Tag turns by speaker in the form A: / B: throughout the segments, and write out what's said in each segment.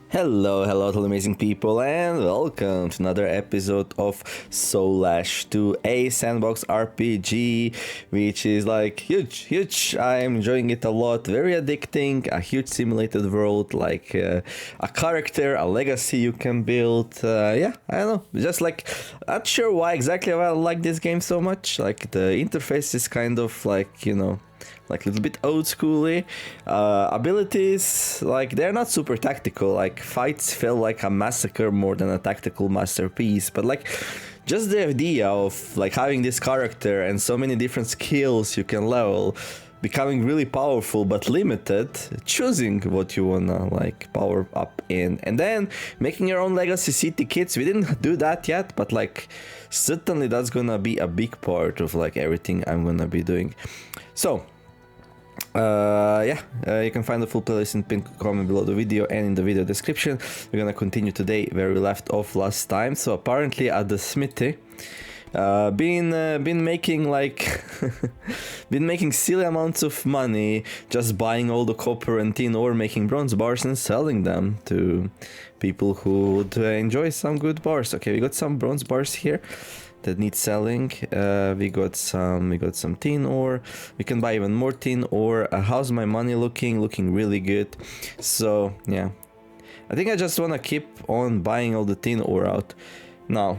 A: Hello to the amazing people, and welcome to another episode of Soulash 2, a sandbox RPG, which is like huge. I'm enjoying it a lot, very addicting, a huge simulated world, like a character, a legacy you can build. Yeah, I don't know, just like, not sure why exactly I like this game so much. Like, the interface is kind of like, like a little bit old schooly. Abilities, like, they're not super tactical. Like, fights feel like a massacre more than a tactical masterpiece. But like, just the idea of like having this character and so many different skills you can level, becoming really powerful but limited, choosing what you wanna like power up in, and then making your own legacy city kits. We didn't do that yet, but like certainly that's gonna be a big part of like everything I'm gonna be doing. So you can find the full playlist in pinned comment below the video and in the video description. We're gonna continue today where we left off last time. So apparently at the smithy, been making like been making silly amounts of money just buying all the copper and tin ore, making bronze bars and selling them to people who would enjoy some good bars. Okay, we got some bronze bars here that need selling. We got some tin ore. We can buy even more tin ore. How's my money looking? Looking really good. So yeah, I think I just want to keep on buying all the tin ore out. Now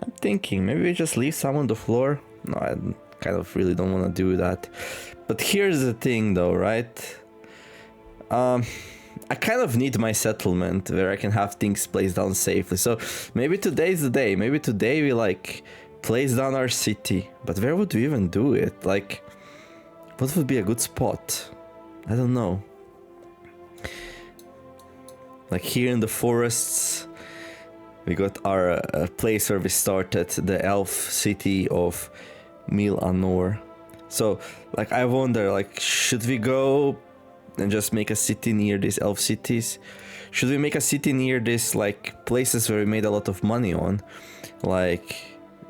A: I'm thinking maybe we just leave some on the floor. No, I kind of really don't want to do that. But here's the thing though, right? I kind of need my settlement where I can have things placed down safely. So maybe today's the day. Maybe today we like place down our city. But where would we even do it? Like, what would be a good spot? I don't know. Like here in the forests, we got our place where we started, the elf city of Mil Anor. So like I wonder, like, should we go and just make a city near these elf cities? Should we make a city near this like places where we made a lot of money on, like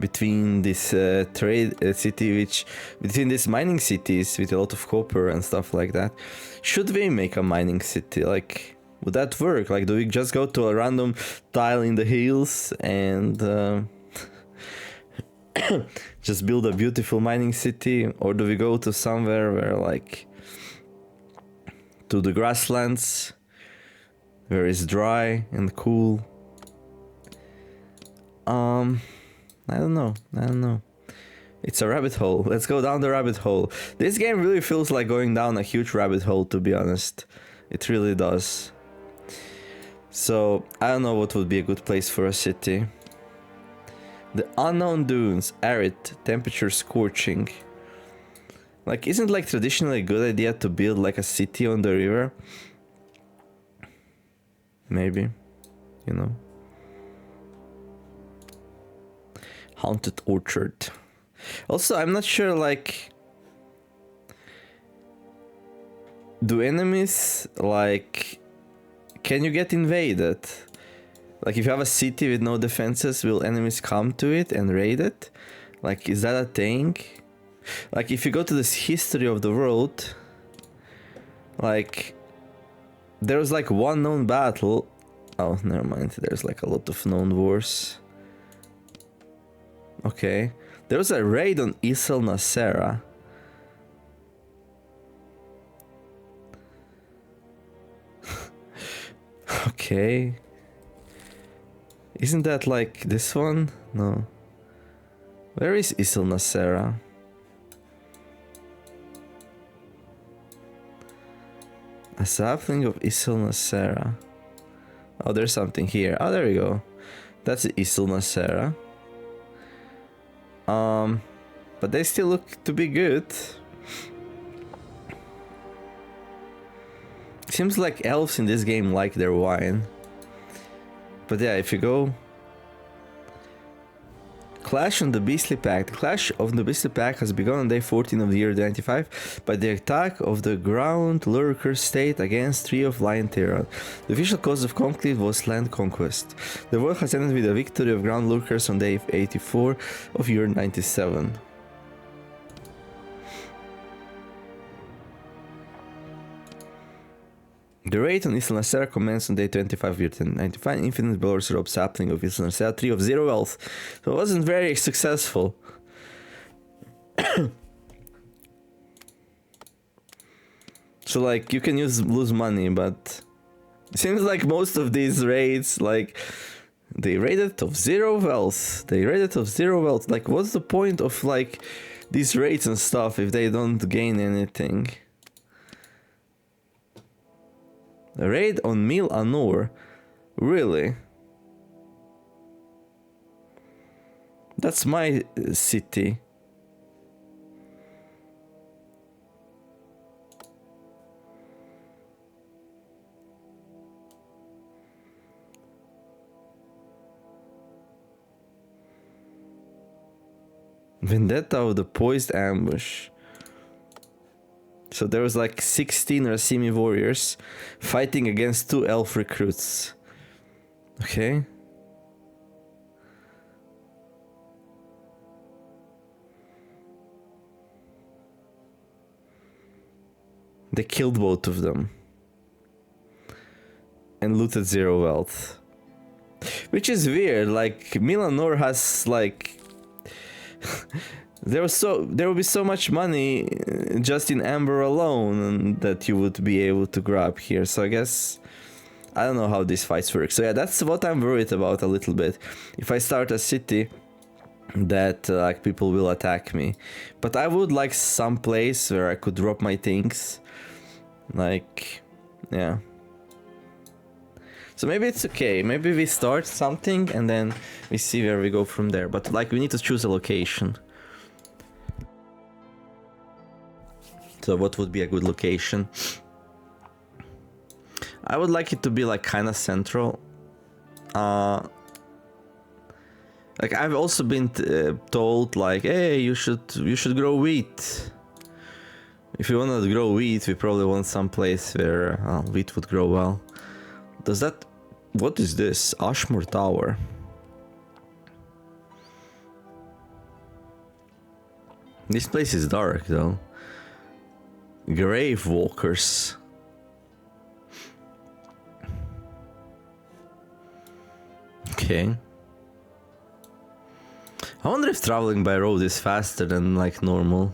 A: between this trade city, which between these mining cities with a lot of copper and stuff like that? Should we make a mining city? Like, would that work? Like, do we just go to a random tile in the hills and just build a beautiful mining city, or do we go to somewhere where like to the grasslands where it's dry and cool? I don't know. It's a rabbit hole. Let's go down the rabbit hole. This game really feels like going down a huge rabbit hole, to be honest. It really does. So I don't know what would be a good place for a city. The unknown dunes, arid, temperature scorching. Like, isn't like traditionally a good idea to build like a city on the river? Maybe, you know. Haunted orchard. Also, I'm not sure, like, do enemies, like, can you get invaded? Like, if you have a city with no defenses, will enemies come to it and raid it? Like, is that a thing? Like, if you go to this history of the world, like, there was like one known battle. Oh, never mind. There's like a lot of known wars. Okay. There was a raid on Isel Nasera. Okay. Isn't that like this one? No. Where is Isel Nasera? A sapling of Isel Nasera. Oh, there's something here. Oh, there we go. That's Isel Nasera. But they still look to be good. Seems like elves in this game like their wine. But yeah, if you go... Clash on the Beastly Pack. The Clash of the Beastly Pack has begun on day 14 of the year 95 by the attack of the Ground Lurker state against 3 of Lion Terran. The official cause of conflict was land conquest. The war has ended with the victory of Ground Lurkers on day 84 of year 97. The raid on Isla Nacera commenced on day 25, year 1095. Infinite blowers rope sapling of Isla Nacera, 3 of 0 wealth. So it wasn't very successful. So like you can lose money, but it seems like most of these raids, like they raided of 0 wealth. They raided of 0 wealth. Like what's the point of like these raids and stuff if they don't gain anything? A raid on Mil Anur? Really? That's my city. Vendetta of the Poised Ambush. So there was like 16 Racimi warriors fighting against 2 elf recruits. Okay. They killed both of them. And looted 0 wealth. Which is weird, like Milanor has like there will be so much money just in Amber alone that you would be able to grab here. So I guess I don't know how these fights work. So yeah, that's what I'm worried about a little bit. If I start a city that like people will attack me, but I would like some place where I could drop my things. Like, yeah. So maybe it's okay. Maybe we start something and then we see where we go from there. But like we need to choose a location. So what would be a good location? I would like it to be like kind of central. Like I've also been told like, hey, you should grow wheat. If you want to grow wheat, we probably want some place where wheat would grow well. Does that... What is this? Ashmore Tower. This place is dark though. Grave Walkers. Okay. I wonder if traveling by road is faster than like normal.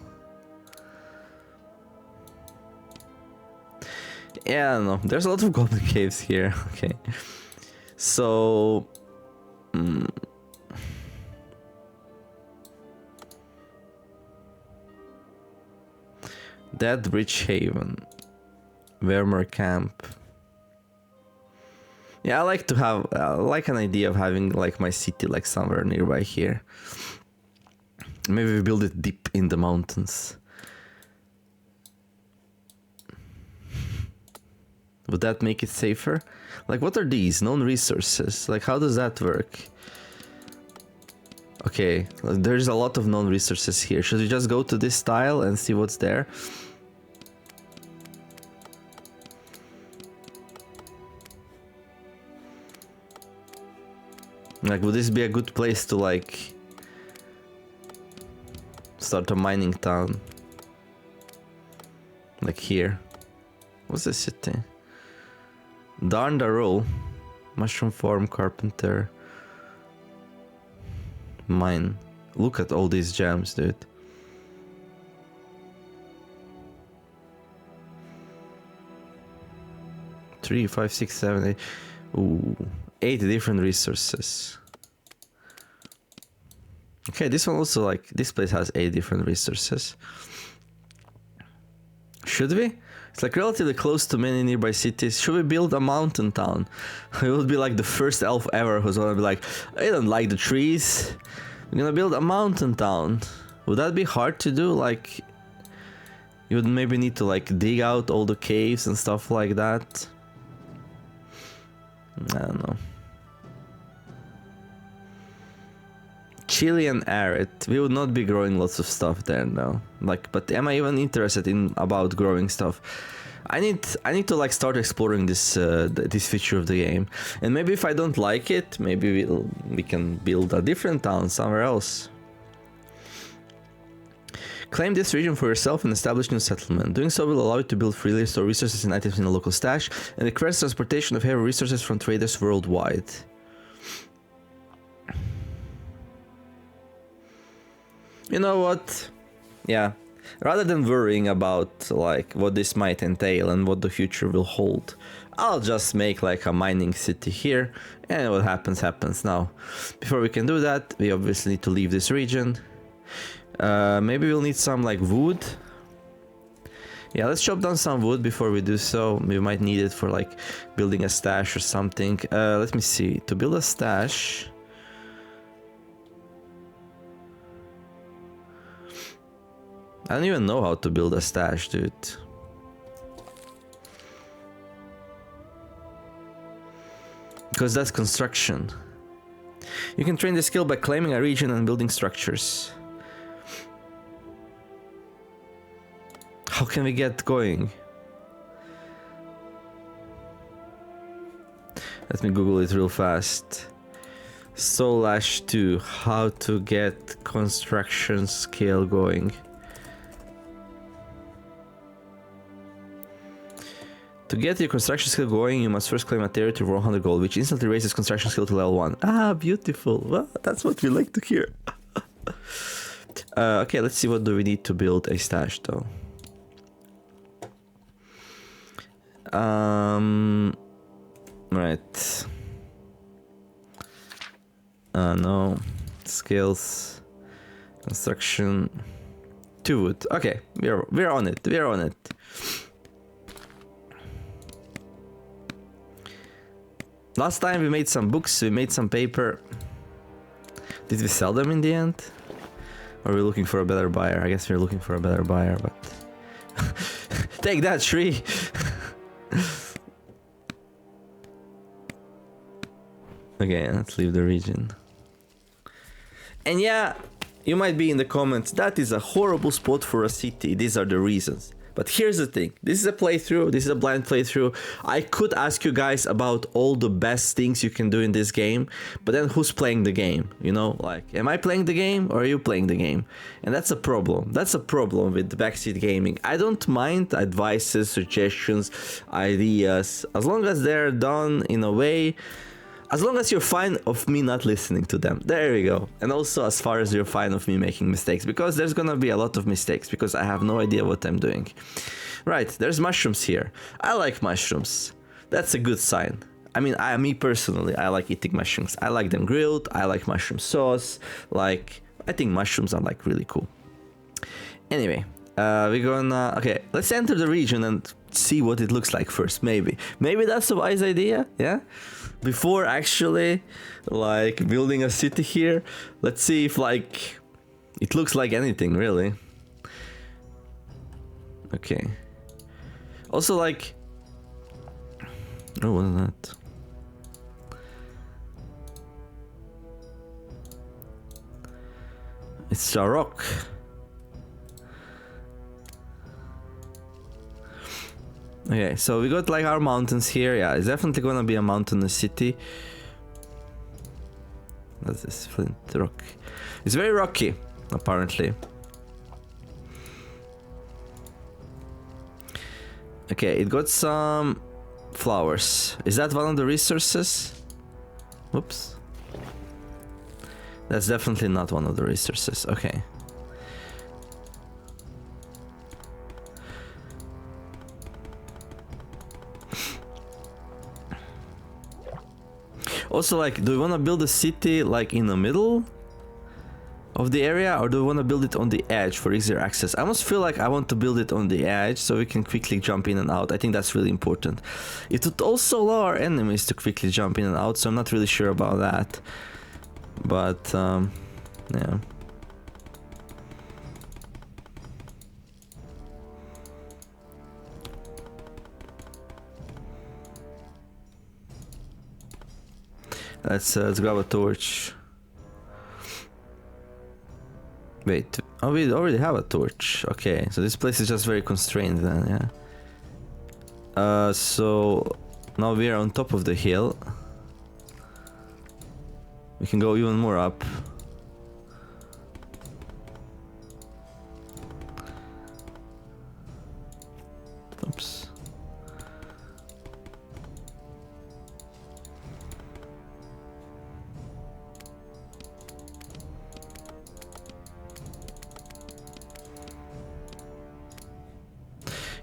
A: Yeah, I don't know. There's a lot of goblin caves here. Okay. So... Dead Bridge Haven. Vermeer Camp. Yeah, I like to have... I like an idea of having like my city like somewhere nearby here. Maybe we build it deep in the mountains. Would that make it safer? Like, what are these? Known resources. Like, how does that work? Okay, there's a lot of known resources here. Should we just go to this tile and see what's there? Like, would this be a good place to, like, start a mining town? Like here. What's the city? Darndarrow, Mushroom Farm, Carpenter, Mine. Look at all these gems, dude. Three, 5, 6, 7, 8. Ooh, 8 different resources. Okay, this one also like this place has 8 different resources. Should we? It's like relatively close to many nearby cities. Should we build a mountain town? It would be like the first elf ever who's gonna be like, I don't like the trees. We're gonna build a mountain town. Would that be hard to do? Like, you would maybe need to like dig out all the caves and stuff like that. I don't know. Chilly and arid. We would not be growing lots of stuff there now. Like, but am I even interested in about growing stuff? I need to like start exploring this this feature of the game. And maybe if I don't like it, maybe we can build a different town somewhere else. Claim this region for yourself and establish new settlement. Doing so will allow you to build freely, store resources and items in a local stash, and requires transportation of heavy resources from traders worldwide. You know what? Yeah. Rather than worrying about like what this might entail and what the future will hold, I'll just make like a mining city here, and what happens happens. Now, before we can do that, we obviously need to leave this region. Maybe we'll need some like wood. Yeah, let's chop down some wood before we do so. We might need it for like building a stash or something. Let me see. To build a stash, I don't even know how to build a stash, dude. Because that's construction. You can train the skill by claiming a region and building structures. How can we get going? Let me Google it real fast. Soulash 2, how to get construction skill going. To get your construction skill going, you must first claim a territory for 100 gold, which instantly raises construction skill to level 1. Ah, beautiful. Well, that's what we like to hear. Okay, let's see what do we need to build a stash, though. Right. No. Skills. Construction. 2 wood. Okay, we're on it. We're on it. Last time we made some books, we made some paper. Did we sell them in the end? Or are we looking for a better buyer? I guess we're looking for a better buyer, but... Take that, tree! Okay, let's leave the region. And yeah, you might be in the comments, that is a horrible spot for a city, these are the reasons. But here's the thing, this is a playthrough, this is a blind playthrough. I could ask you guys about all the best things you can do in this game, but then who's playing the game? You know, like, am I playing the game or are you playing the game? And that's a problem. That's a problem with backseat gaming. I don't mind advices, suggestions, ideas, as long as they're done in a way, as long as you're fine of me not listening to them. There we go. And also as far as you're fine of me making mistakes, because there's gonna be a lot of mistakes, because I have no idea what I'm doing. Right, there's mushrooms here. I like mushrooms. That's a good sign. I mean, me personally, I like eating mushrooms. I like them grilled, I like mushroom sauce, like, I think mushrooms are like really cool. Anyway, we're gonna, okay, let's enter the region and see what it looks like first, maybe. Maybe that's a wise idea, yeah? Before actually, like, building a city here, let's see if, like, it looks like anything, really. Okay. Also, like... Oh, what is that? It's a rock. Okay, so we got like our mountains here. Yeah, it's definitely gonna be a mountainous city. What's this? Flint rock. It's very rocky, apparently. Okay, it got some flowers. Is that one of the resources? Whoops. That's definitely not one of the resources. Okay. Also, like, do we want to build a city like in the middle of the area, or do we want to build it on the edge for easier access? I almost feel like I want to build it on the edge so we can quickly jump in and out. I think that's really important. It would also allow our enemies to quickly jump in and out, so I'm not really sure about that. But, yeah. Let's grab a torch. Wait, oh, we already have a torch. Okay, so this place is just very constrained then, yeah. So now we are on top of the hill. We can go even more up.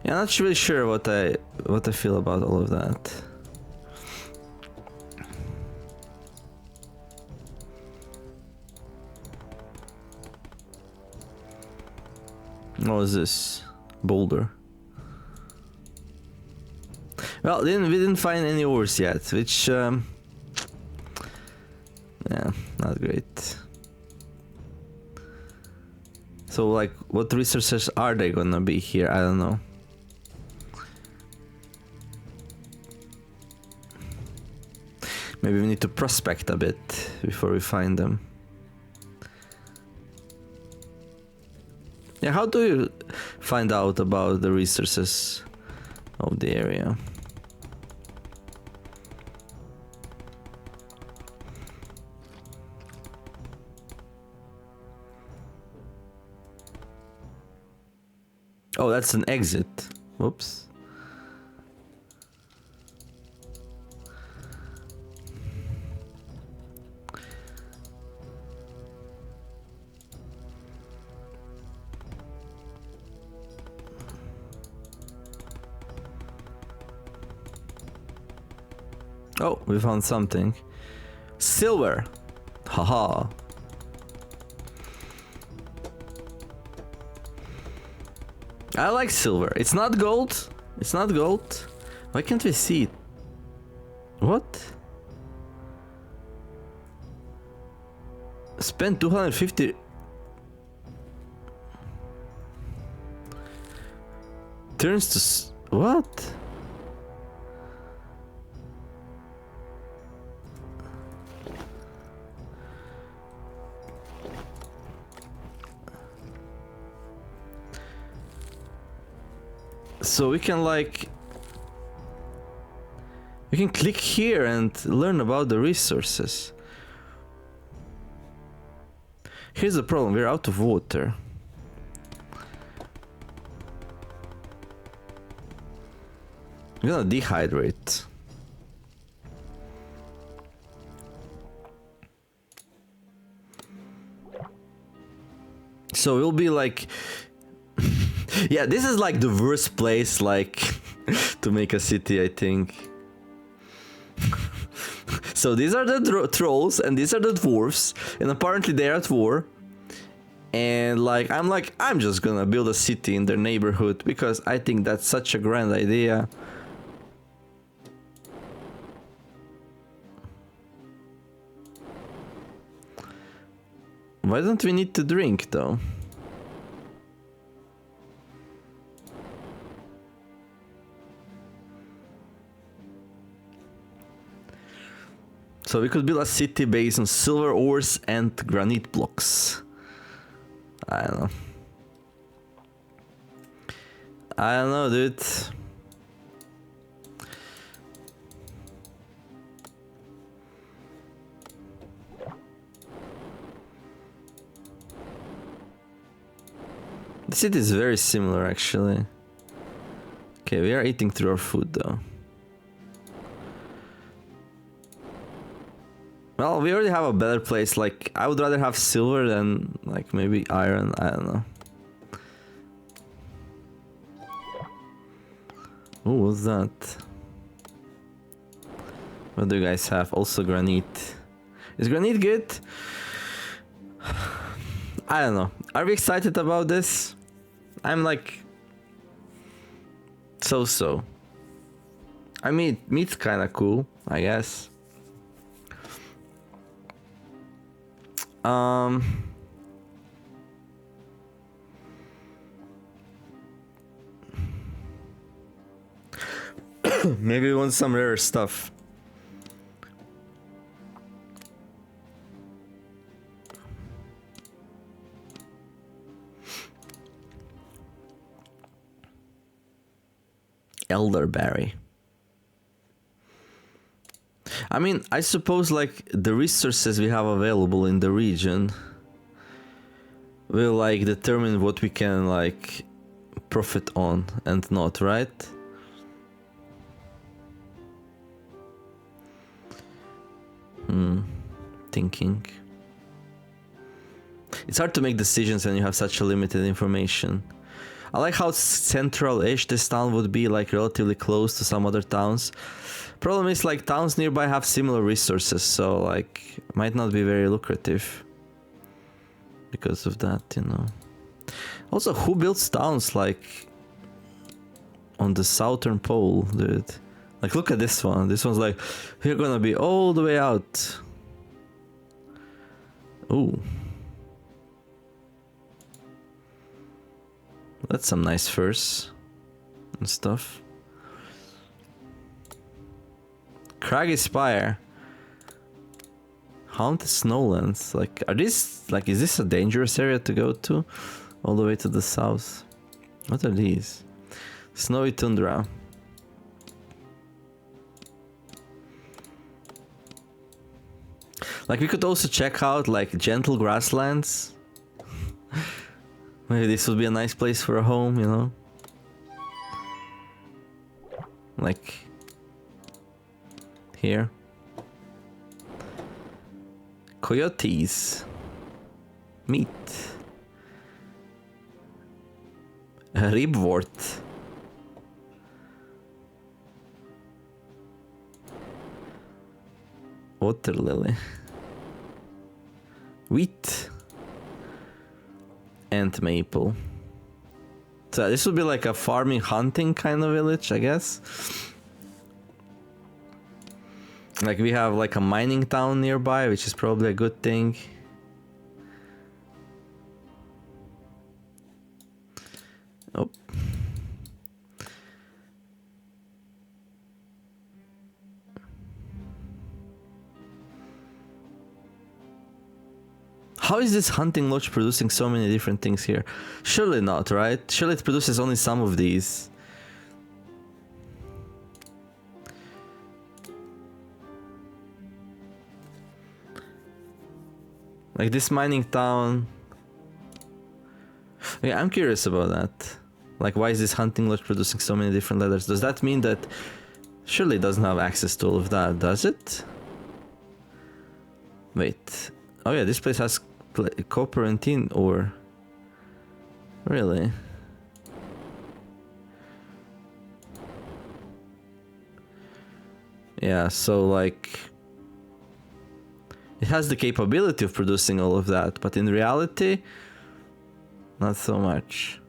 A: I'm not really sure what I feel about all of that. What is this? Boulder. Well, we didn't find any ores yet, which yeah, not great. So like, what resources are they gonna be here? I don't know. Maybe we need to prospect a bit before we find them. Yeah, how do you find out about the resources of the area? Oh, that's an exit. Whoops. Oh, we found something. Silver. Haha. I like silver. It's not gold. It's not gold. Why can't we see it? What? Spend 250. Turns to what? So we can like, we can click here and learn about the resources. Here's the problem, we're out of water. We're gonna dehydrate. So we'll be like, yeah, this is like the worst place like to make a city, I think. So these are the trolls and these are the dwarves, and apparently they're at war. And like I'm just gonna build a city in their neighborhood because I think that's such a grand idea. Why don't we need to drink though? So we could build a city based on silver ores and granite blocks. I don't know. I don't know, dude. The city is very similar, actually. Okay, we are eating through our food, though. Well, we already have a better place. Like, I would rather have silver than, like, maybe iron. I don't know. Oh, what's that? What do you guys have? Also granite. Is granite good? I don't know. Are we excited about this? I'm like... so-so. I mean, meat's kinda cool, I guess. Maybe we want some rare stuff. Elderberry. I mean, I suppose like the resources we have available in the region will like determine what we can like profit on and not, right? Thinking. It's hard to make decisions when you have such a limited information. I like how central-ish this town would be, like relatively close to some other towns. Problem is, like, towns nearby have similar resources, so like might not be very lucrative because of that, you know. Also, who builds towns like on the southern pole, dude? Like, look at this one. This one's like, we're gonna be all the way out. Ooh. That's some nice furs and stuff. Craggy Spire. Haunted Snowlands. Like, are these, like, is this a dangerous area to go to? All the way to the south. What are these? Snowy Tundra. Like, we could also check out, like, gentle grasslands. Maybe this would be a nice place for a home, you know? Like, here. Coyotes. Meat. Ribwort. Water lily. Wheat. And maple. So this would be like a farming hunting kind of village, I guess. Like, we have like a mining town nearby, which is probably a good thing. Oh. How is this hunting lodge producing so many different things here? Surely not, right? Surely it produces only some of these. Like this mining town. Yeah, I'm curious about that. Like, why is this hunting lodge producing so many different leathers? Does that mean that surely it doesn't have access to all of that, does it? Wait. Oh yeah, this place has copper and tin ore. Really? Yeah, so like it has the capability of producing all of that, but in reality, not so much.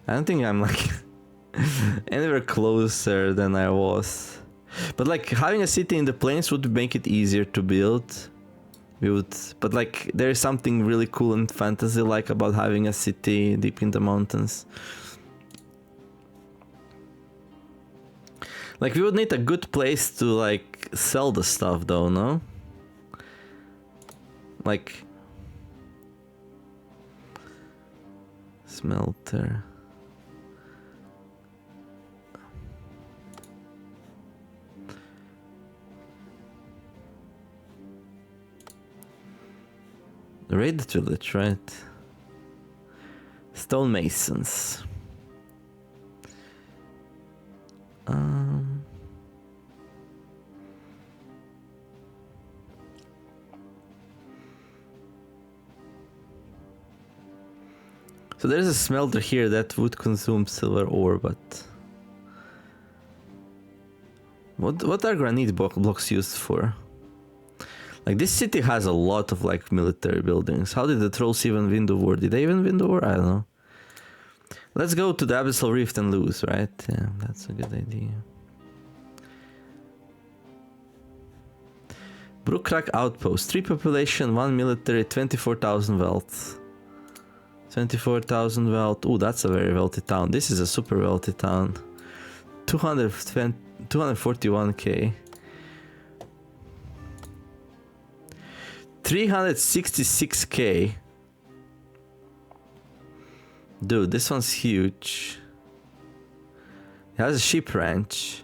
A: I don't think I'm like anywhere closer than I was. But like having a city in the plains would make it easier to build. But like there is something really cool and fantasy like about having a city deep in the mountains. Like, we would need a good place to like sell the stuff though, no? Like smelter. Raided village, right? Stonemasons. So there's a smelter here that would consume silver ore, but what are granite blocks used for? Like, this city has a lot of like military buildings. How did the trolls even win the war? Did they even win the war? I don't know. Let's go to the Abyssal Rift and lose, right? Yeah, that's a good idea. Brookcrack Outpost. 3 population, 1 military, 24,000 wealth. 24,000 wealth. Ooh, that's a very wealthy town. This is a super wealthy town. 241k. 366k. Dude, this one's huge. It has a sheep ranch.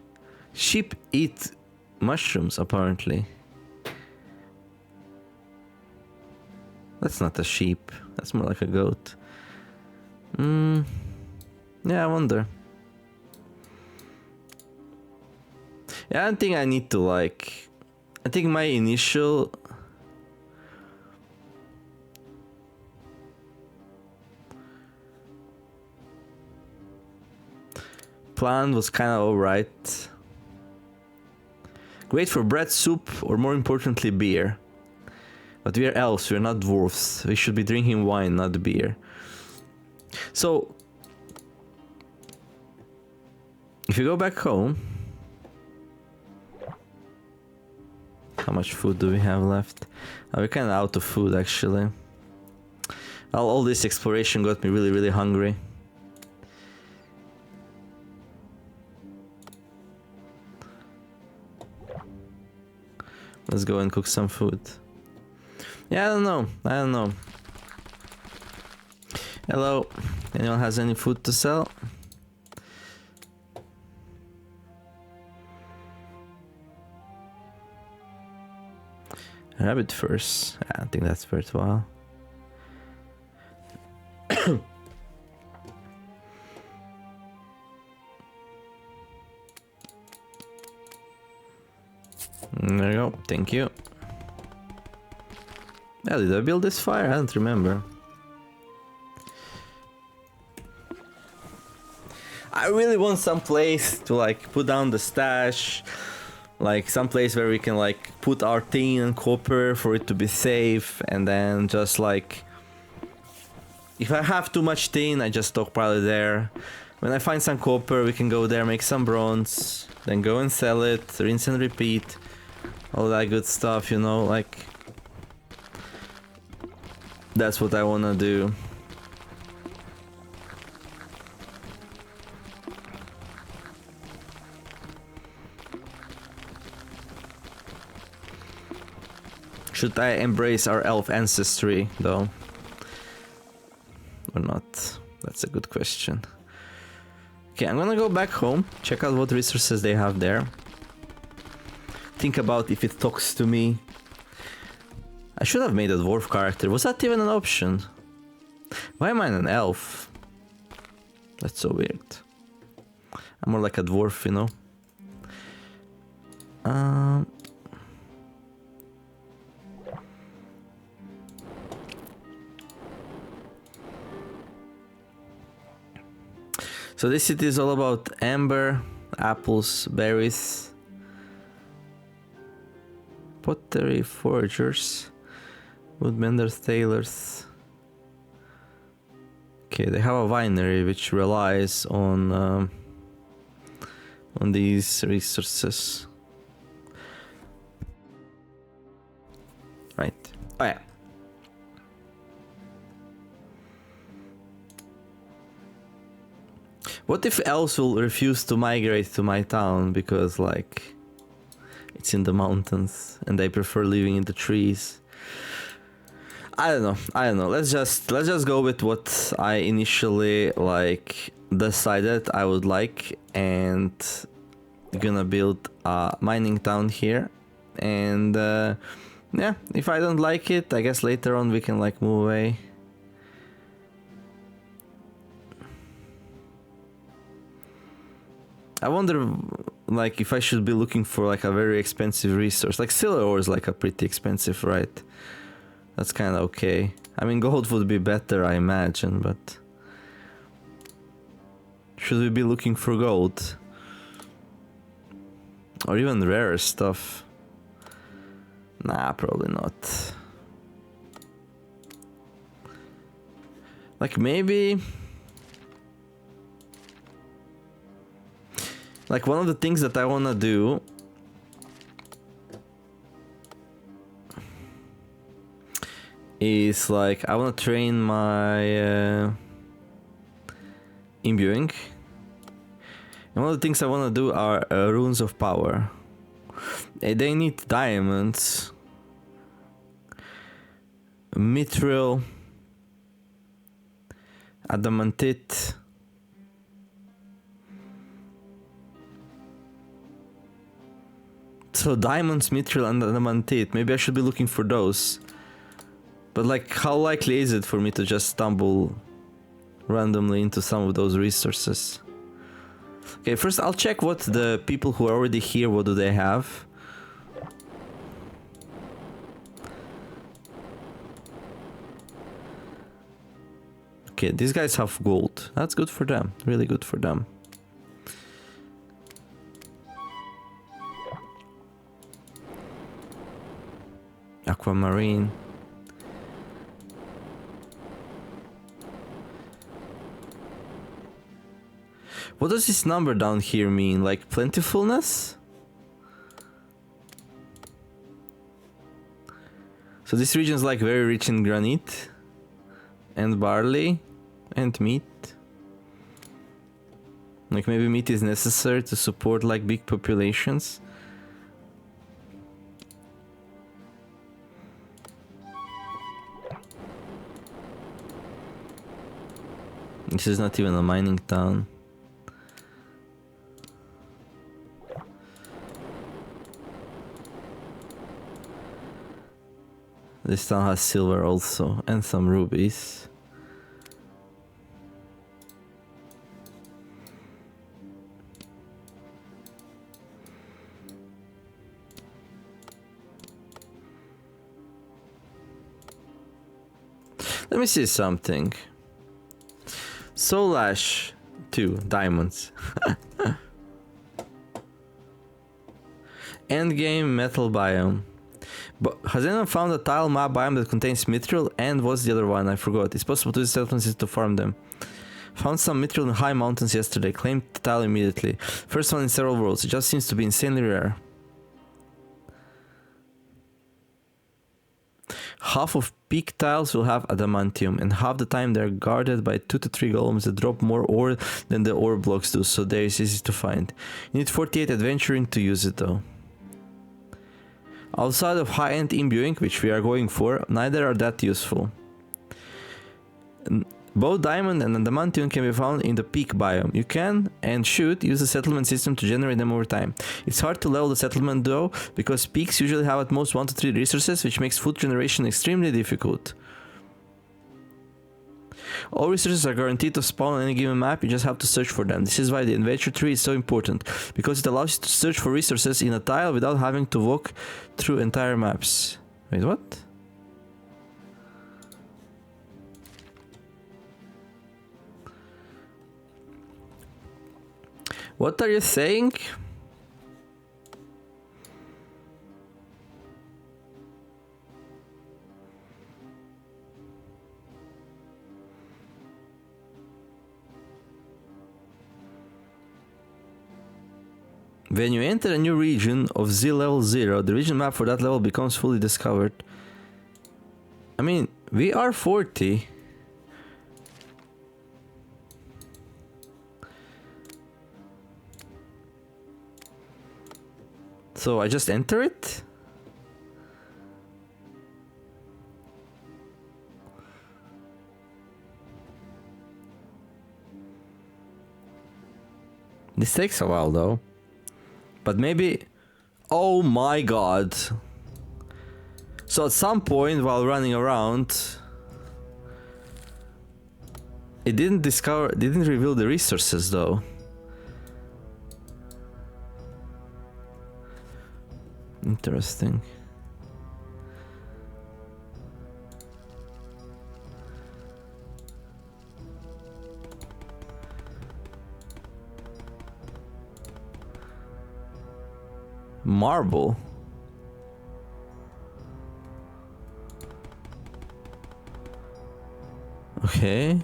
A: Sheep eat mushrooms, apparently. That's not a sheep. That's more like a goat. Yeah, I wonder. Yeah, I don't think I need to like... I think my initial... plant was kind of alright. Great for bread, soup, or more importantly, beer. But we are elves, we are not dwarfs. We should be drinking wine, not beer. So, if you go back home, how much food do we have left? We're kind of out of food, actually. All this exploration got me really, really hungry. Let's go and cook some food. Yeah, I don't know. Hello, anyone has any food to sell? Rabbit first. I don't think that's worthwhile. There you go, thank you. Yeah, did I build this fire? I don't remember. I really want some place to like put down the stash. Like some place where we can like put our tin and copper for it to be safe, and then just like if I have too much tin, I just stockpile it there. When I find some copper, we can go there, make some bronze, then go and sell it, rinse and repeat, all that good stuff, you know, like that's what I wanna do. Should I embrace our elf ancestry, though? Or not? That's a good question. Okay, I'm gonna go back home, check out what resources they have there. Think about if it talks to me. I should have made a dwarf character. Was that even an option? Why am I an elf? That's so weird. I'm more like a dwarf, you know? So this city is all about amber, apples, berries, pottery, foragers, woodmenders, tailors. Okay, they have a winery which relies on these resources. Right. Oh yeah. What if elves will refuse to migrate to my town because, like, it's in the mountains and they prefer living in the trees? I don't know. Let's just go with what I initially like decided I would like, and gonna build a mining town here. And yeah, if I don't like it, I guess later on we can like move away. I wonder, like, if I should be looking for, like, a very expensive resource. Like, silver ore is, like, a pretty expensive, right? That's kind of okay. I mean, gold would be better, I imagine, but... should we be looking for gold? Or even rare stuff? Nah, probably not. Like, maybe... like, one of the things that I wanna do is, like, I wanna train my imbuing. And one of the things I wanna do are runes of power. They need diamonds, mithril, adamantite, so diamonds, mithril, and adamantite. Maybe I should be looking for those. But like, how likely is it for me to just stumble randomly into some of those resources? Okay, first I'll check what the people who are already here, what do they have. Okay, these guys have gold. That's good for them. Really good for them. Aquamarine. What does this number down here mean? Like plentifulness? So this region is like very rich in granite and barley and meat. Like maybe meat is necessary to support like big populations. This is not even a mining town. This town has silver also, and some rubies. Let me see something. Soulash 2 diamonds. Endgame metal biome. But has anyone found a tile map biome that contains mithril? And what's the other one? I forgot. It's possible to use settlements to farm them. Found some mithril in high mountains yesterday. Claimed the tile immediately. First one in several worlds. It just seems to be insanely rare. Half of peak tiles will have adamantium, and half the time they're guarded by 2 to 3 golems that drop more ore than the ore blocks do, so they're easy to find. You need 48 adventuring to use it though. Outside of high-end imbuing, which we are going for, neither are that useful. Both diamond and adamantium can be found in the peak biome. You can, and should, use the settlement system to generate them over time. It's hard to level the settlement though, because peaks usually have at most 1 to 3 resources, which makes food generation extremely difficult. All resources are guaranteed to spawn on any given map, you just have to search for them. This is why the adventure tree is so important, because it allows you to search for resources in a tile without having to walk through entire maps. Wait, what? What are you saying? When you enter a new region of Z level 0, the region map for that level becomes fully discovered. I mean, we are 40. So I just enter it? This takes a while though. But maybe... Oh my god. So at some point while running around... It didn't reveal the resources though. Interesting. Marble. Okay.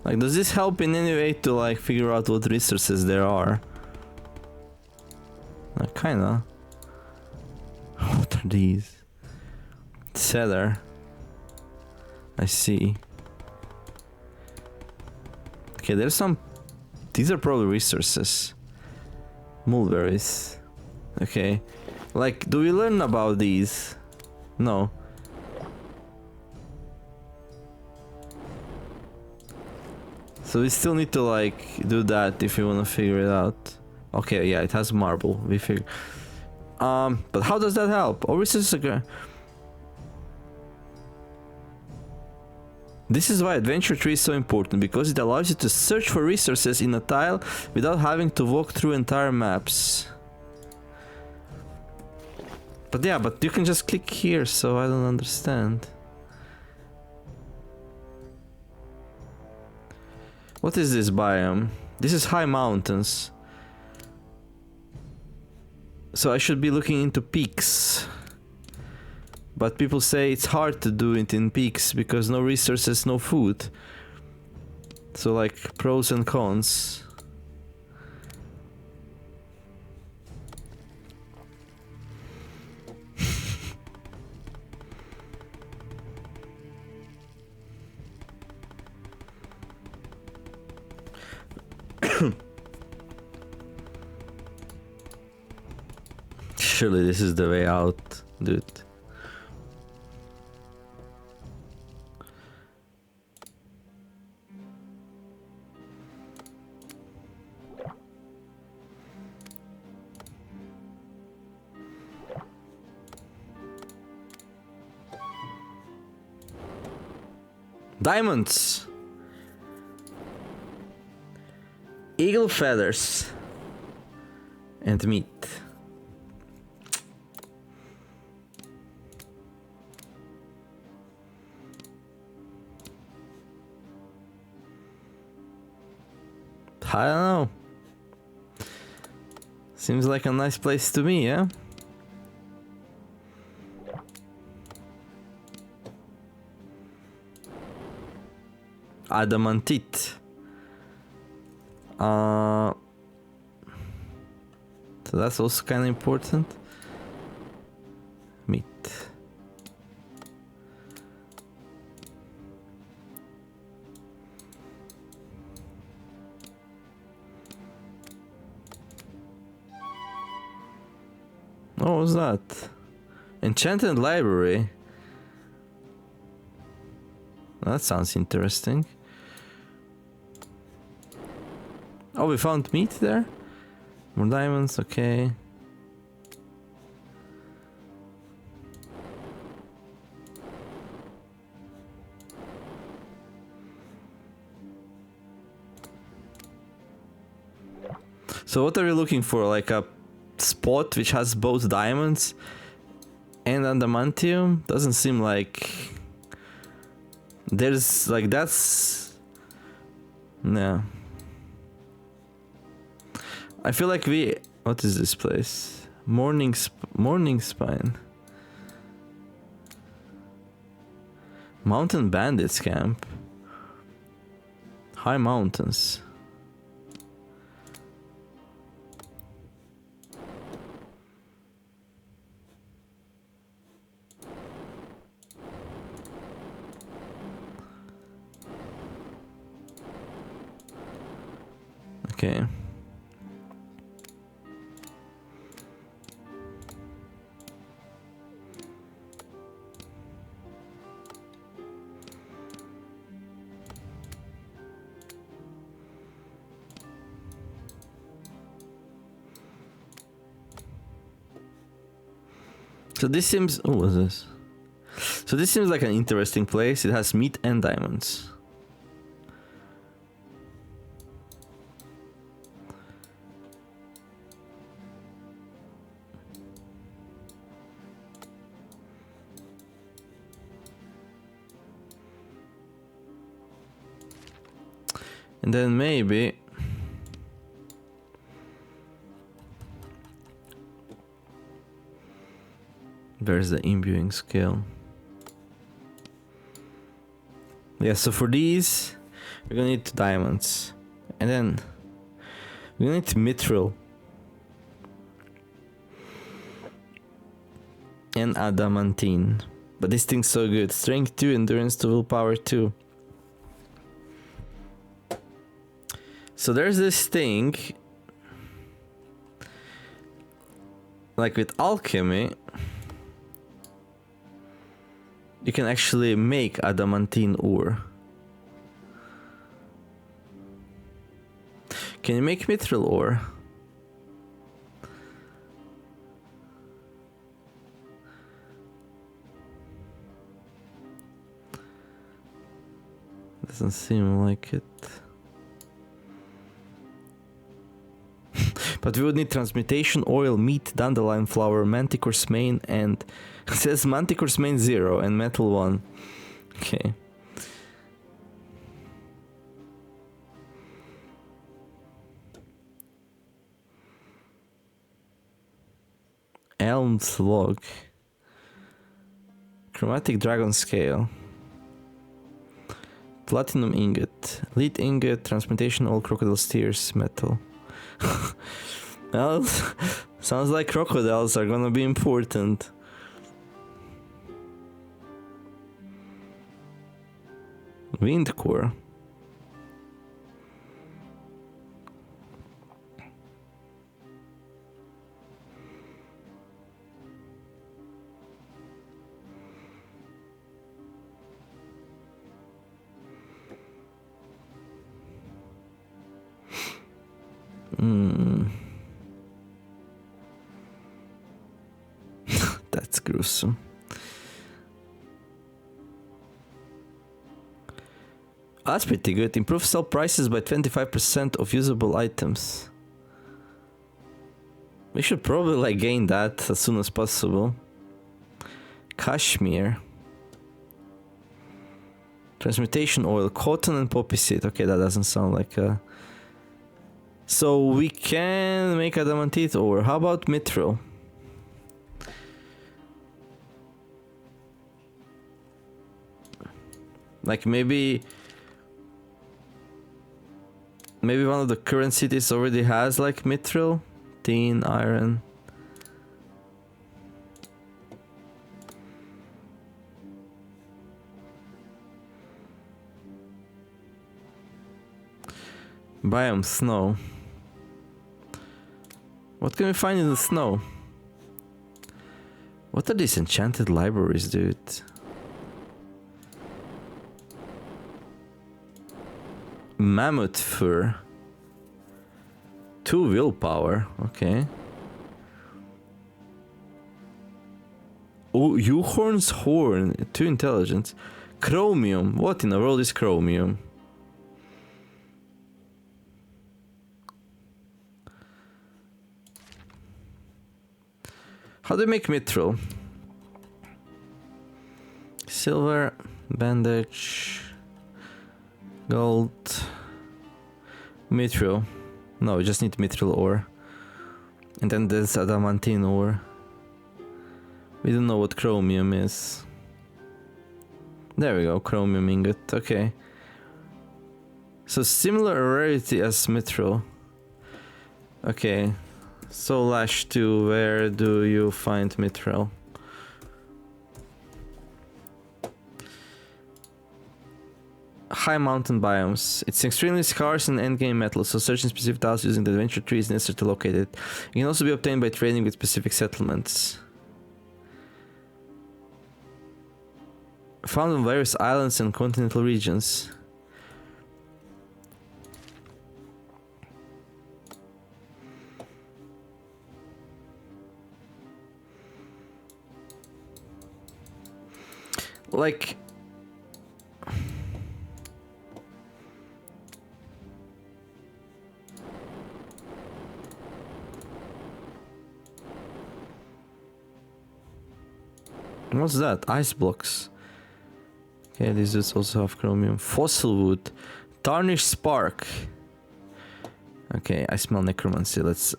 A: Like, does this help in any way to like figure out what resources there are? Like, kinda. What are these? Cellar. I see. Okay, there's some... These are probably resources. Mulberries. Okay. Like, do we learn about these? No. So we still need to like do that if we want to figure it out. Okay, yeah, it has marble. We figure. But how does that help? Or is this a... This is why Adventure Tree is so important, because it allows you to search for resources in a tile without having to walk through entire maps. But yeah, but you can just click here, so I don't understand. What is this biome? This is high mountains. So I should be looking into peaks. But people say it's hard to do it in peaks because no resources, no food. So like pros and cons. Surely this is the way out, dude. Diamonds! Eagle feathers. And meat. I don't know. Seems like a nice place to me, yeah? Adamantite. So that's also kind of important. Meat. What was that? Enchanted library. That sounds interesting. Oh, we found meat there? More diamonds, okay. So what are you looking for? Like a spot which has both diamonds and adamantium? Doesn't seem like there's like that's... No. I feel like we... What is this place? Morning Spine. Mountain Bandits Camp. High mountains. Okay. So this seems... Oh, what is this? So this seems like an interesting place. It has meat and diamonds. And then maybe... There's the imbuing skill. Yeah, so for these, we're gonna need diamonds. And then we're gonna need mithril. And adamantine. But this thing's so good. Strength 2, endurance 2, willpower 2. So there's this thing. Like with alchemy, you can actually make adamantine ore. Can you make mithril ore? Doesn't seem like it. But we would need transmutation oil, meat, dandelion flower, manticore's mane, and it says manticore's mane 0 and metal 1. Okay. Elm's log. Chromatic dragon scale. Platinum ingot. Lead ingot, transmutation oil, crocodile tears, metal. Well, sounds like crocodiles are gonna be important. Wind core. That's gruesome. That's pretty good. Improve sell prices by 25% of usable items. We should probably like gain that as soon as possible. Cashmere. Transmutation oil, cotton and poppy seed. Okay, that doesn't sound like a... So we can make adamantite ore. How about mithril? Like maybe one of the current cities already has like mithril, tin, iron. Biome snow. What can we find in the snow? What are these enchanted libraries, dude? Mammoth fur. 2 willpower, okay. Oh, Uhorn's horn, 2 intelligence. Chromium, what in the world is chromium? How do you make mithril? Silver, bandage, gold, mithril. No, we just need mithril ore. And then there's adamantine ore. We don't know what chromium is. There we go, chromium ingot, okay. So similar rarity as mithril. Okay. Soulash 2, where do you find mithril? High mountain biomes. It's extremely scarce in endgame metal, so searching specific tiles using the adventure tree is necessary to locate it. It can also be obtained by trading with specific settlements. Found on various islands and continental regions. Like... What's that? Ice blocks. Okay, these dudes also have chromium. Fossil wood. Tarnished spark. Okay, I smell necromancy. Let's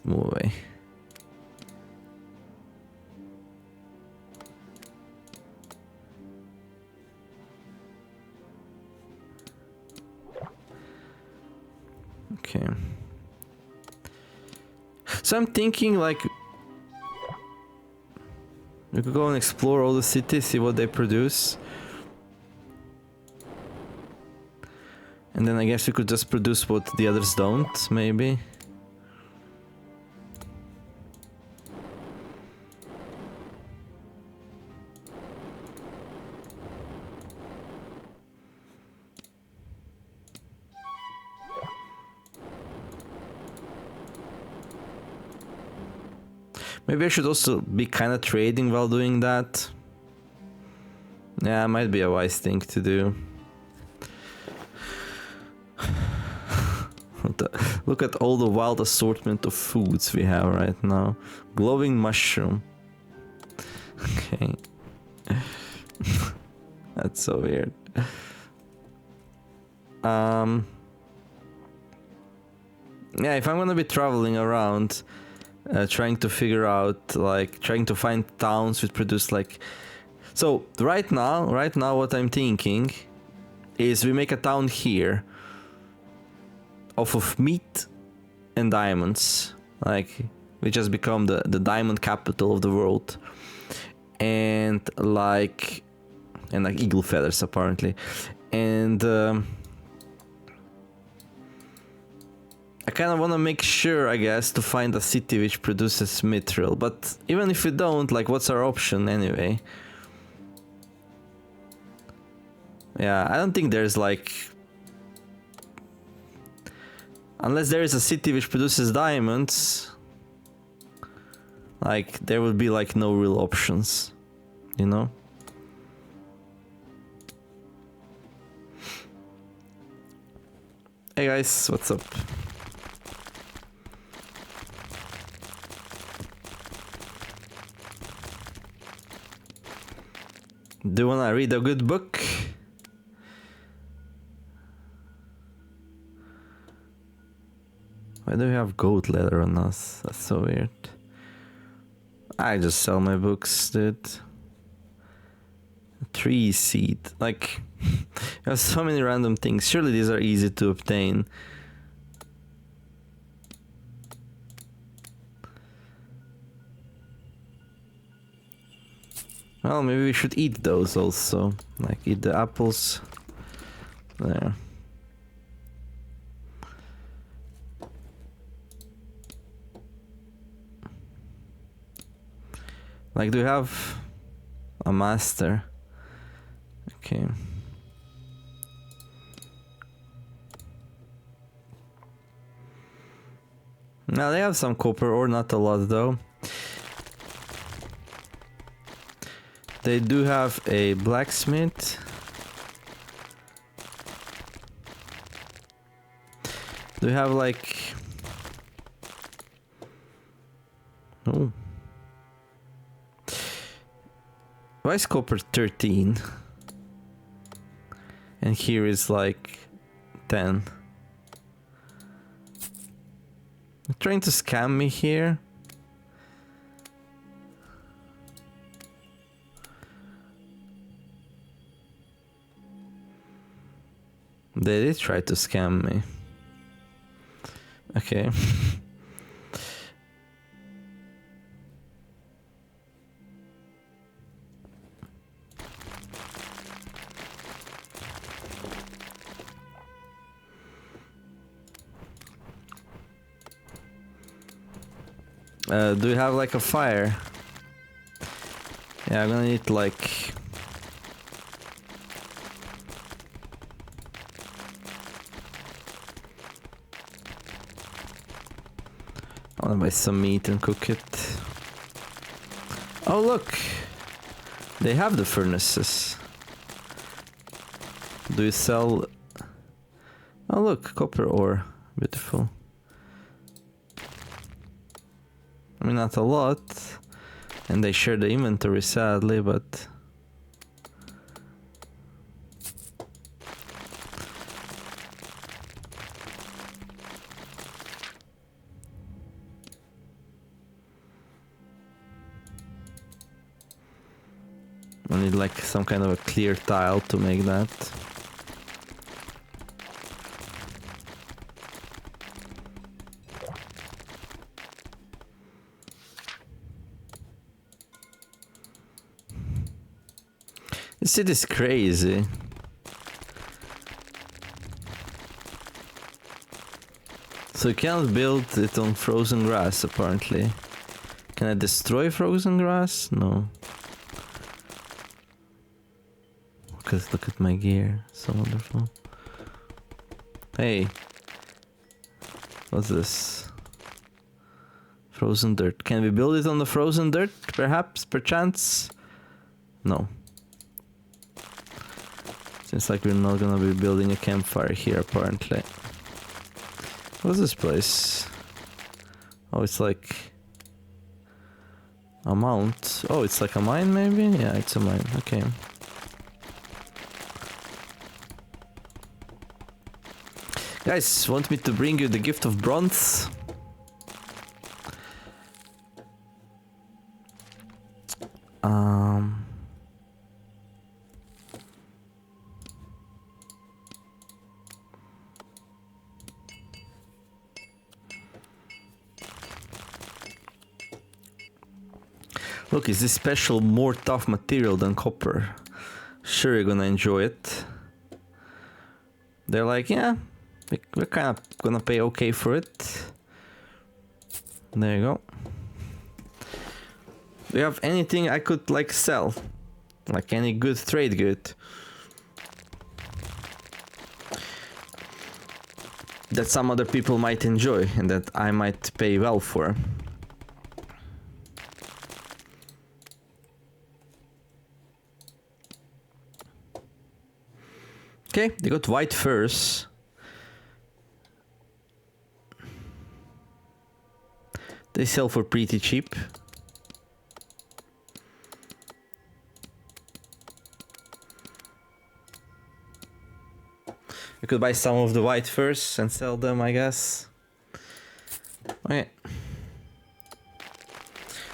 A: move away. Okay. So I'm thinking like we could go and explore all the cities, see what they produce. And then I guess we could just produce what the others don't, maybe. Maybe I should also be kind of trading while doing that. Yeah, might be a wise thing to do. Look at all the wild assortment of foods we have right now. Glowing mushroom. Okay. That's so weird. Yeah, if I'm gonna be traveling around, trying to figure out, like, trying to find towns which produce, like... So, right now, what I'm thinking is we make a town here off of meat and diamonds. Like, we just become the diamond capital of the world. And like eagle feathers, apparently. And I kind of want to make sure, I guess, to find a city which produces mithril. But even if we don't, like, what's our option anyway? Yeah, I don't think there's, like... Unless there is a city which produces diamonds, like, there would be, like, no real options, you know? Hey guys, what's up? Do you wanna read a good book? Why do we have goat leather on us? That's so weird. I just sell my books, dude. Tree seed. Like, you have so many random things. Surely these are easy to obtain. Well, maybe we should eat those also. Like, eat the apples. There. Like, do we have a master? Okay. Now they have some copper ore, not a lot though. They do have a blacksmith. Do we have like... Oh. Why is copper 13? And here is like 10. You're trying to scam me here? They did try to scam me. Okay. Do you have like a fire? Yeah, I'm gonna need like... I wanna buy some meat and cook it. Oh look! They have the furnaces. Do you sell... Oh look, copper ore. Beautiful. I mean, not a lot, and they share the inventory, sadly, but... I need like some kind of a clear tile to make that. This city is crazy. So you can't build it on frozen grass, apparently. Can I destroy frozen grass? No. Because look at my gear. So wonderful. Hey. What's this? Frozen dirt. Can we build it on the frozen dirt? Perhaps? Perchance? No. Seems like we're not gonna be building a campfire here, apparently. What's this place? Oh, it's like a mount. Oh, it's like a mine maybe? Yeah, it's a mine. Okay. Guys, want me to bring you the gift of bronze? Look, is this special more tough material than copper? Sure, you're gonna enjoy it. They're like, yeah, we're kind of gonna pay okay for it. There you go. Do you have anything I could like sell? Like any good trade good? That some other people might enjoy and that I might pay well for. Okay, they got white furs. They sell for pretty cheap. I could buy some of the white furs and sell them, I guess. Okay.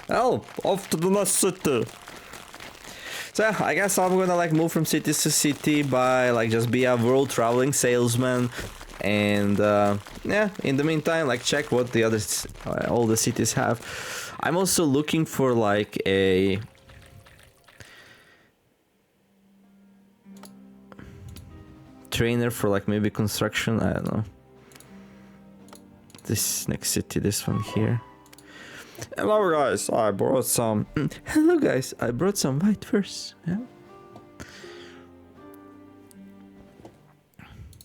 A: Oh, off to the next city. So yeah, I guess I'm gonna like move from city to city by like just be a world traveling salesman, and yeah, in the meantime like check what the others, all the cities have. I'm also looking for like a trainer for like maybe construction. I don't know. This next city, this one here. Hello guys, I brought some. Hello guys, I brought some white furs. Yeah.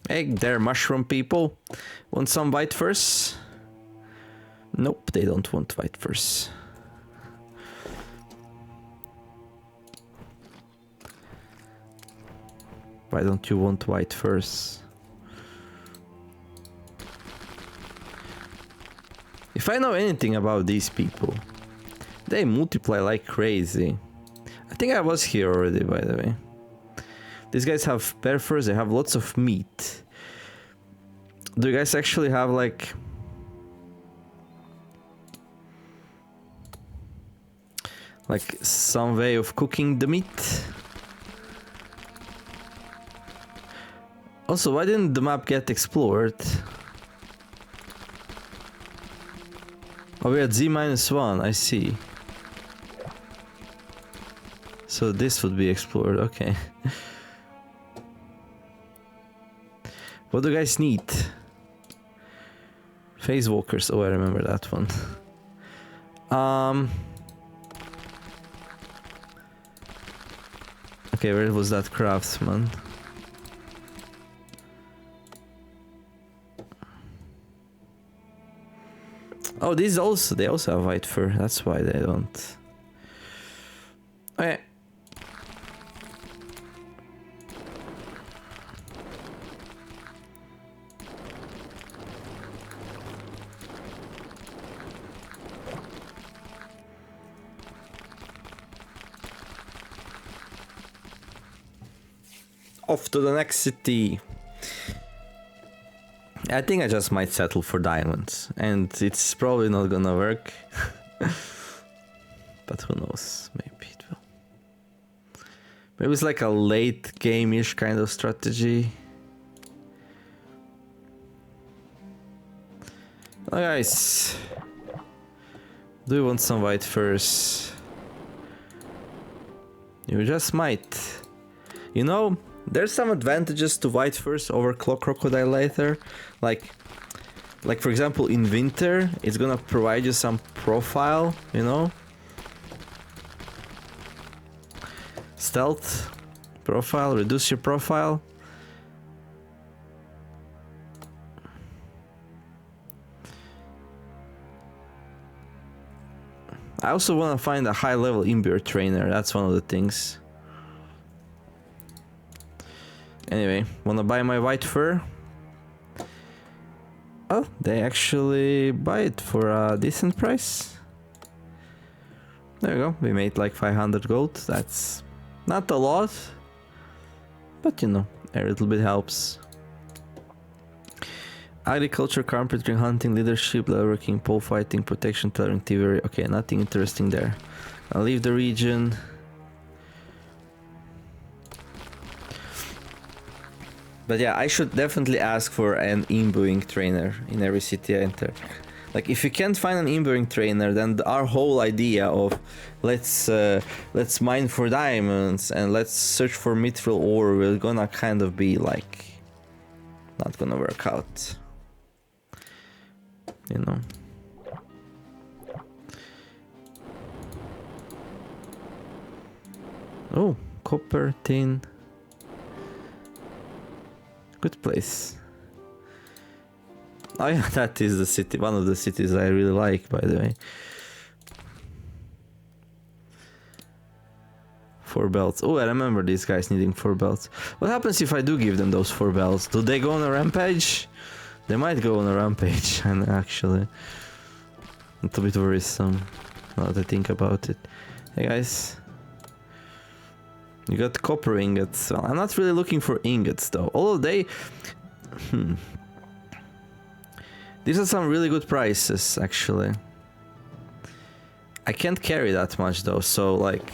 A: Hey there, mushroom people. Want some white furs? Nope, they don't want white furs. Why don't you want white furs? If I know anything about these people, they multiply like crazy. I think I was here already, by the way. These guys have bear furs, they have lots of meat. Do you guys actually have like some way of cooking the meat? Also, why didn't the map get explored? Oh, we're at Z-1, I see. So this would be explored, okay. What do you guys need? Phase walkers, oh I remember that one. Okay, where was that craftsman? Oh, these also, they also have white fur, that's why they don't. Okay. Off to the next city. I think I just might settle for diamonds, and it's probably not gonna work. But who knows, maybe it will. Maybe it's like a late game-ish kind of strategy. Oh guys, do you want some white furs? You just might. You know, there's some advantages to white furs over crocodile leather. Like for example, in winter, it's gonna provide you some profile, you know? Stealth, profile, reduce your profile. I also want to find a high level imber trainer, that's one of the things. Anyway, wanna buy my white fur? Oh, they actually buy it for a decent price. There you go, we made like 500 gold. That's not a lot, but you know, a little bit helps. Agriculture, carpentry, hunting, leadership, leatherworking, pole fighting, protection, tailoring, thievery. Okay, nothing interesting there. I'll leave the region. But yeah, I should definitely ask for an imbuing trainer in every city I enter. Like, if you can't find an imbuing trainer, then our whole idea of let's mine for diamonds and let's search for mithril ore will gonna kind of be like not gonna work out. You know. Oh, copper, tin. Good place. Oh yeah, that is the city, one of the cities I really like, by the way. 4 belts. Oh, I remember these guys needing 4 belts. What happens if I do give them those 4 belts? Do they go on a rampage? They might go on a rampage, and actually. A little bit worrisome, now that I think about it. Hey guys. You got copper ingots. Well, I'm not really looking for ingots though. Although they... These are some really good prices, actually. I can't carry that much though, so like...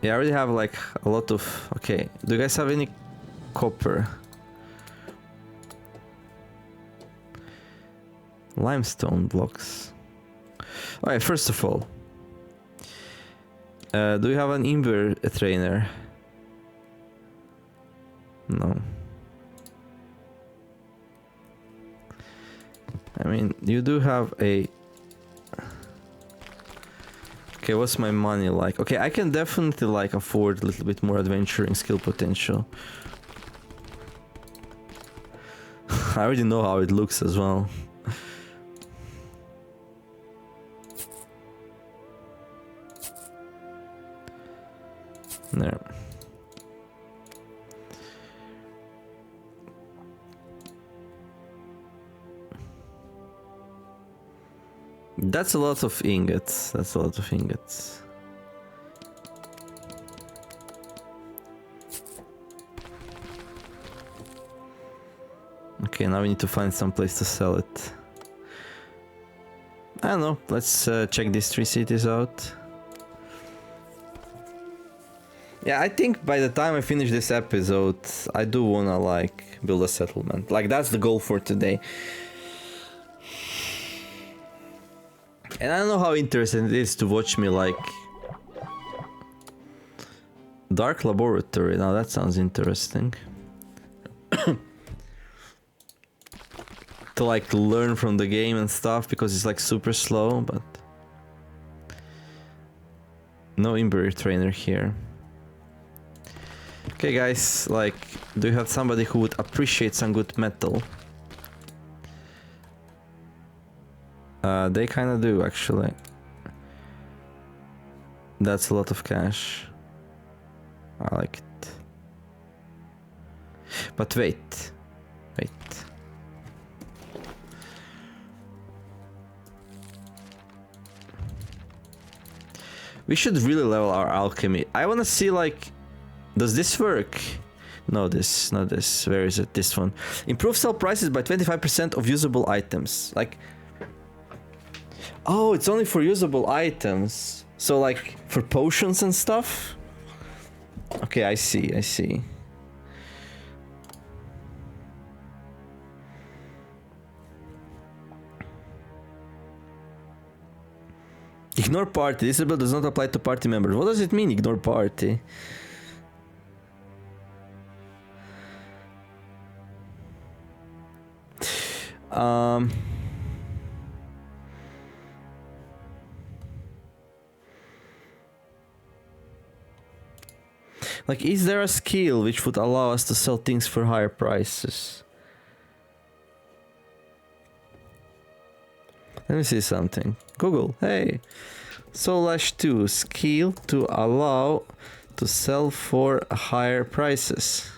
A: Yeah, I already have like a lot of... Okay, do you guys have any copper? Limestone blocks. Alright, first of all... do you have an Imber trainer? No. I mean, you do have a... Okay, what's my money like? Okay, I can definitely like afford a little bit more adventuring skill potential. I already know how it looks as well. There. That's a lot of ingots. That's a lot of ingots. Okay, now we need to find some place to sell it. I don't know. Let's check these 3 cities out. Yeah, I think by the time I finish this episode, I do wanna like build a settlement. Like, that's the goal for today. And I don't know how interesting it is to watch me like... Dark Laboratory, now that sounds interesting. To like learn from the game and stuff, because it's like super slow, but... No Imber trainer here. Okay guys, like, do you have somebody who would appreciate some good metal? They kinda do, actually. That's a lot of cash. I like it. But wait. Wait. We should really level our alchemy. I wanna see, like... Does this work? No, this, not this. Where is it? This one. Improve sell prices by 25% of usable items. Like... Oh, it's only for usable items. So, like, for potions and stuff? Okay, I see, I see. Ignore party. This ability does not apply to party members. What does it mean, ignore party? Like, is there a skill which would allow us to sell things for higher prices? Let me see something. Google, hey. Soulash 2, skill to allow to sell for higher prices.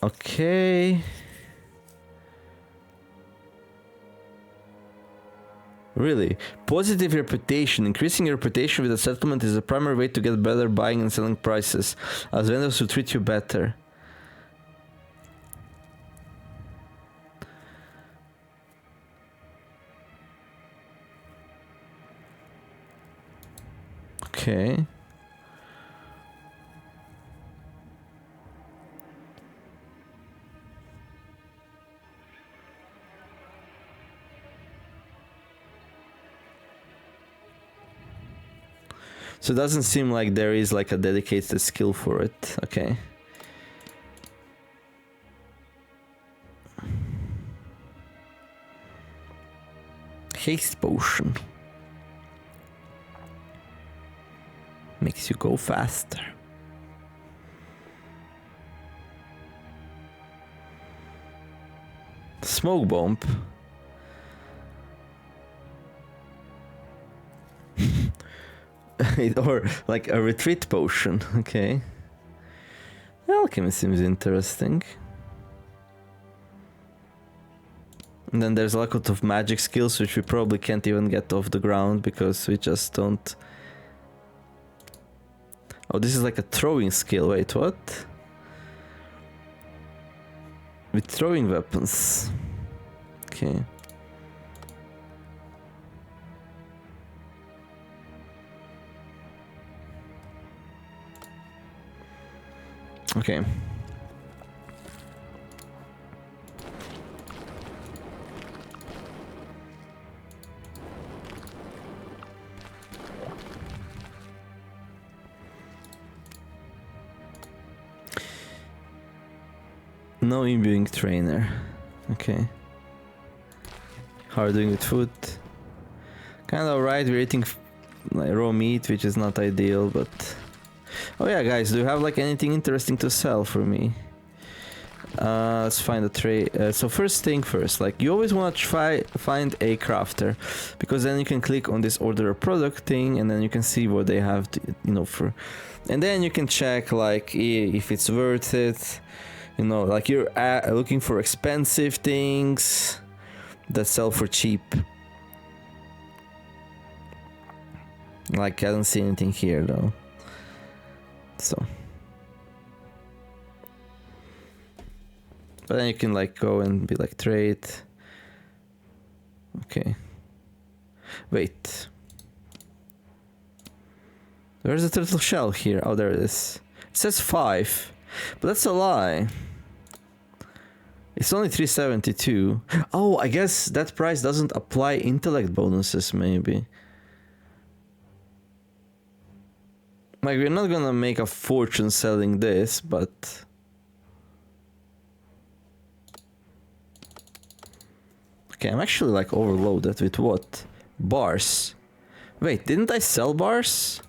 A: Okay. Really? Positive reputation. Increasing your reputation with a settlement is a primary way to get better buying and selling prices, as vendors will treat you better. Okay. So it doesn't seem like there is like a dedicated skill for it. Okay. Haste potion. Makes you go faster. Smoke bomb. Or like a retreat potion. Okay. Alchemy seems interesting. And then there's a lot of magic skills which we probably can't even get off the ground because we just don't. Oh, this is like a throwing skill. Wait, what? With throwing weapons. Okay. Okay. No imbuing trainer. Okay. How are we doing with food? Kind of alright, we're eating like raw meat, which is not ideal, but... Oh yeah, guys, do you have like anything interesting to sell for me? Let's find a trade. So first thing first, like you always want to find a crafter, because then you can click on this order a product thing, and then you can see what they have to, you know, for... And then you can check like if it's worth it. You know, like you're looking for expensive things that sell for cheap. Like I don't see anything here though. So. But then you can like go and be like trade. Okay. Wait. Where's the turtle shell here? Oh, there it is. It says 5. But that's a lie. It's only 372. Oh, I guess that price doesn't apply intellect bonuses, maybe. Like, we're not gonna make a fortune selling this, but... Okay, I'm actually like overloaded with what? Bars. Wait, didn't I sell bars?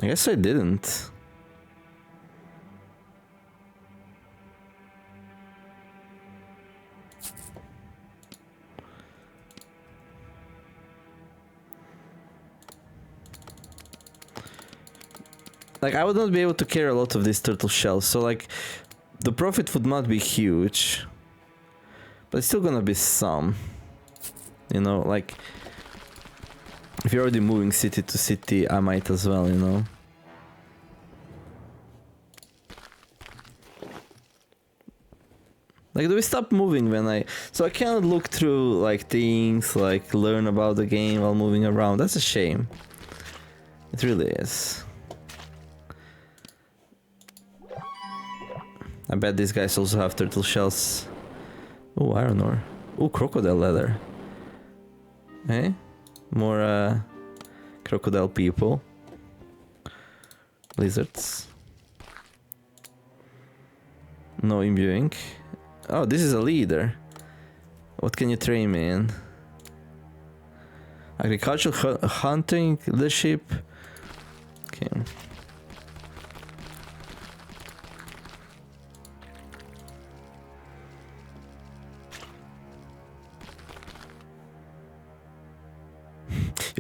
A: I guess I didn't. Like, I would not be able to carry a lot of these turtle shells, so like, the profit would not be huge. But it's still gonna be some. You know, like... If you're already moving city to city, I might as well, you know. Like, do we stop moving when I... So I cannot look through, like, things, like, learn about the game while moving around. That's a shame. It really is. I bet these guys also have turtle shells. Oh, iron ore. Oh, crocodile leather. Hey? More crocodile people. Lizards. No imbuing. Oh, this is a leader. What can you train me in? Agricultural, hunting, leadership. Okay.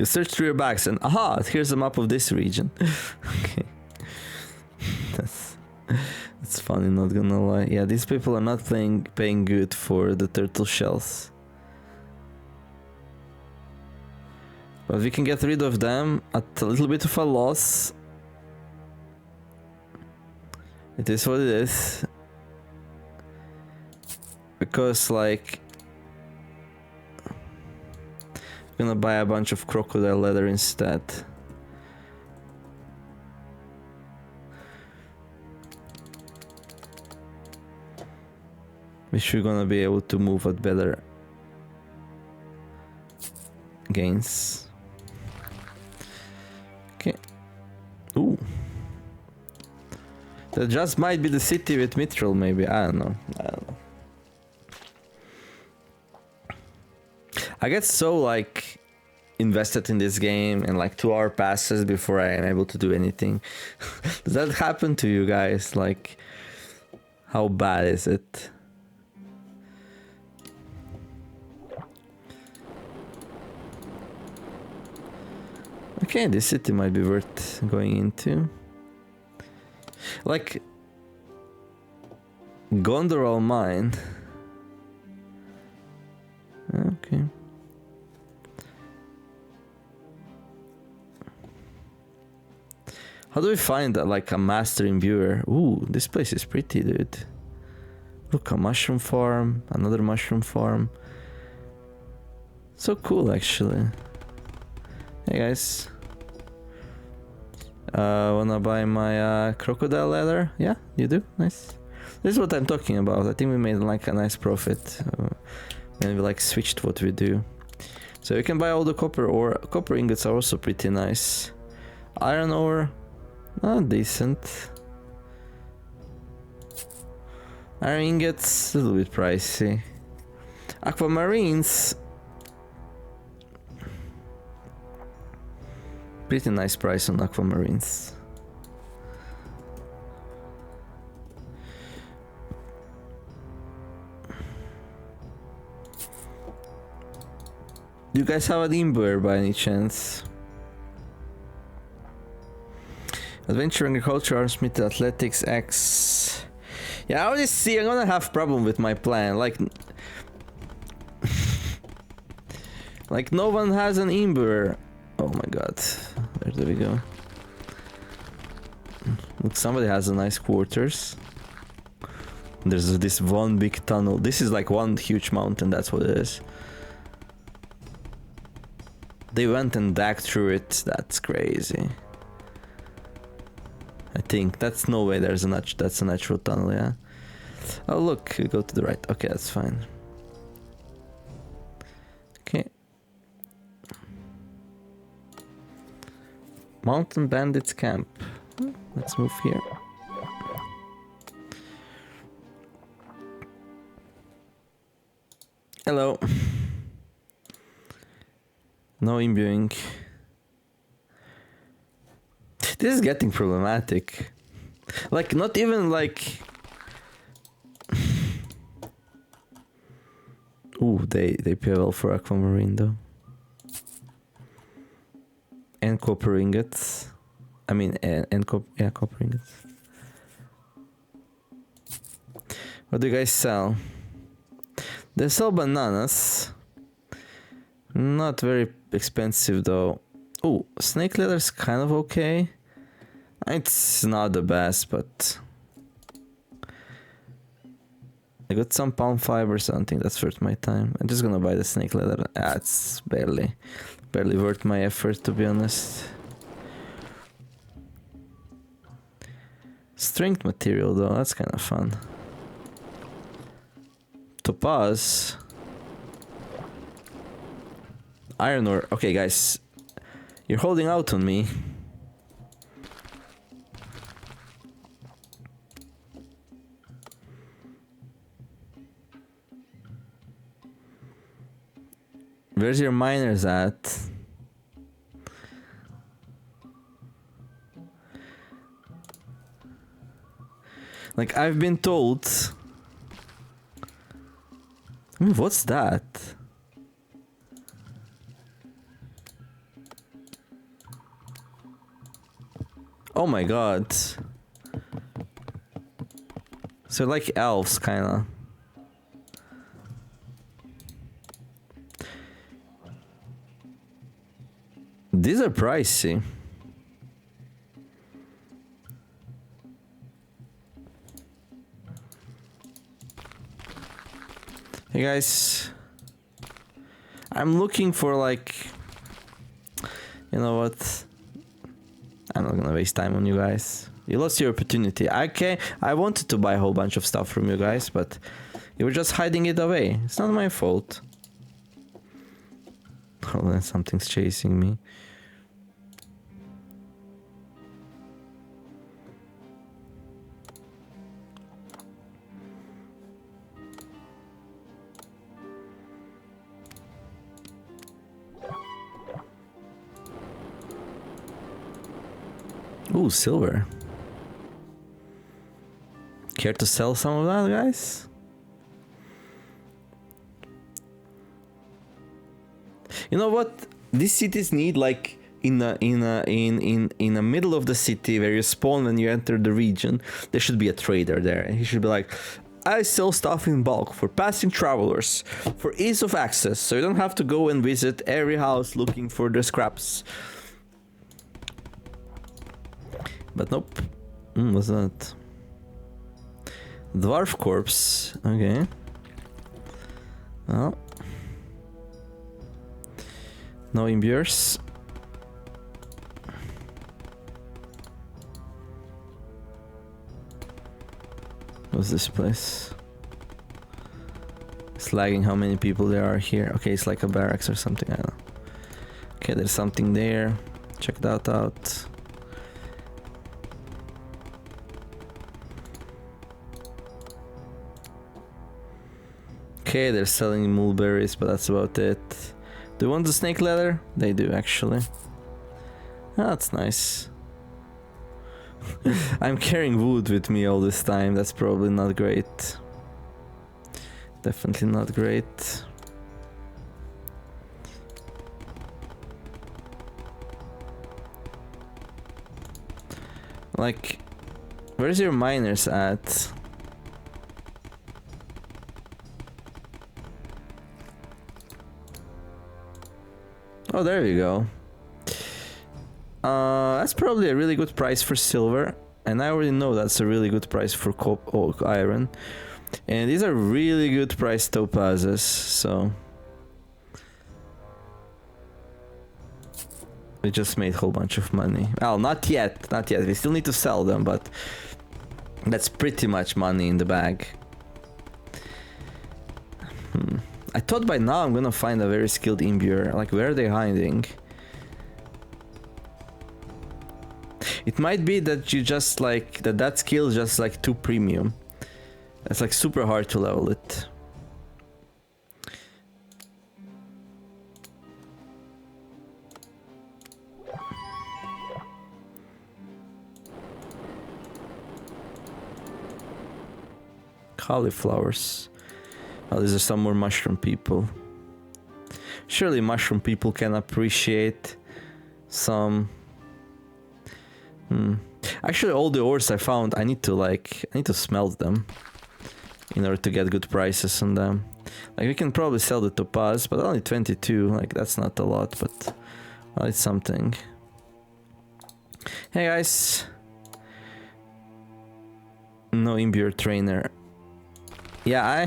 A: You search through your bags and aha, here's a map of this region. Okay. That's funny, not gonna lie. Yeah, these people are not paying good for the turtle shells. But we can get rid of them at a little bit of a loss. It is what it is. Because, like, I'm gonna buy a bunch of crocodile leather instead. Which we're gonna be able to move at better gains. Okay. Ooh. That just might be the city with Mithril, maybe. I don't know. I get so, like, invested in this game and, like, 2 hour passes before I am able to do anything. Does that happen to you guys? Like, how bad is it? Okay, this city might be worth going into. Like, Gondor mine. Okay. How do we find like a master imbuer? Ooh, this place is pretty, dude. Look, a mushroom farm, another mushroom farm. So cool, actually. Hey guys. Wanna buy my crocodile leather? Yeah, you do? Nice. This is what I'm talking about. I think we made like a nice profit when we like switched what we do. So you can buy all the copper ore. Copper ingots are also pretty nice. Iron ore, decent. Iron ingots, a little bit pricey. Aquamarines, pretty nice price on aquamarines. Do you guys have an imbuer by any chance? Adventure, agriculture, armsmith, athletics, X. Yeah, I already see I'm gonna have problem with my plan. Like no one has an imbuer. Oh my god. Where do we go? Look, somebody has a nice quarters. There's this one big tunnel. This is like one huge mountain, that's what it is. They went and dug through it. That's crazy. I think that's no way there's that's a natural tunnel, yeah. Oh look, we go to the right. Okay, that's fine. Okay. Mountain Bandits Camp. Let's move here. Hello. No imbuing. This is getting problematic. Like, not even like... Ooh, they pay well for aquamarine though. And copper ingots. I mean, copper ingots. What do you guys sell? They sell bananas. Not very expensive though. Oh, snake leather's kind of okay. It's not the best, but I got some palm fibers. I don't think that's worth my time. I'm just gonna buy the snake leather. It's barely worth my effort, to be honest. Strength material though, that's kind of fun. Topaz. Iron ore. Okay, guys, you're holding out on me. Where's your miners at? Like, I've been told... I mean, what's that? Oh my god. So like elves, kinda. These are pricey. Hey guys. I'm looking for like... You know what? I'm not gonna waste time on you guys. You lost your opportunity. I wanted to buy a whole bunch of stuff from you guys, but you were just hiding it away. It's not my fault. Oh, then something's chasing me. Ooh, silver. Care to sell some of that, guys? You know what? These cities need like in the middle of the city where you spawn when you enter the region. There should be a trader there, and he should be like, I sell stuff in bulk for passing travelers, for ease of access, so you don't have to go and visit every house looking for the scraps. But nope. What's that? Dwarf corpse. Okay. Oh. No imbuers. What's this place? It's lagging how many people there are here. Okay, it's like a barracks or something. I don't know. Okay, there's something there. Check that out. Okay, they're selling mulberries, but that's about it. Do you want the snake leather? They do, actually. Oh, that's nice. I'm carrying wood with me all this time. That's probably not great. Definitely not great. Like, where's your miners at? Oh, there you go. That's probably a really good price for silver, and I already know that's a really good price for iron. And these are really good price topazes, so... We just made a whole bunch of money. Well, not yet, not yet. We still need to sell them, but... That's pretty much money in the bag. I thought by now I'm gonna find a very skilled imbuer. Like, where are they hiding? It might be that you just like... That skill is just like too premium. It's like super hard to level it. Cauliflowers. Oh, these are some more mushroom people. Surely mushroom people can appreciate some... Actually, all the ores I found, I need to smelt them in order to get good prices on them. Like, we can probably sell the topaz, but only 22. Like, that's not a lot, but well, it's something. Hey guys. No imbuer trainer. Yeah,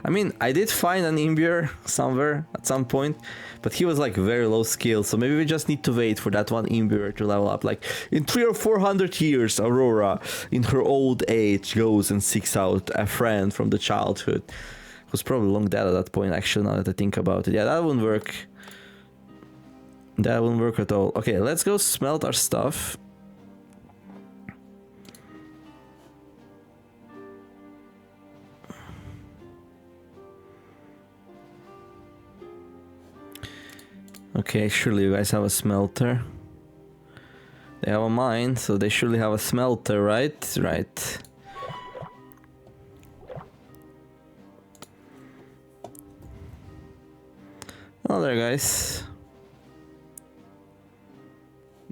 A: I mean, I did find an imbuer somewhere at some point, but he was like very low skill, so maybe we just need to wait for that one imbuer to level up. Like, in 300 or 400 years, Aurora, in her old age, goes and seeks out a friend from the childhood. Who's probably long dead at that point, actually, now that I think about it. Yeah, that wouldn't work. That wouldn't work at all. Okay, let's go smelt our stuff. Okay, surely you guys have a smelter. They have a mine, so they surely have a smelter, right? Right. Hello there, guys.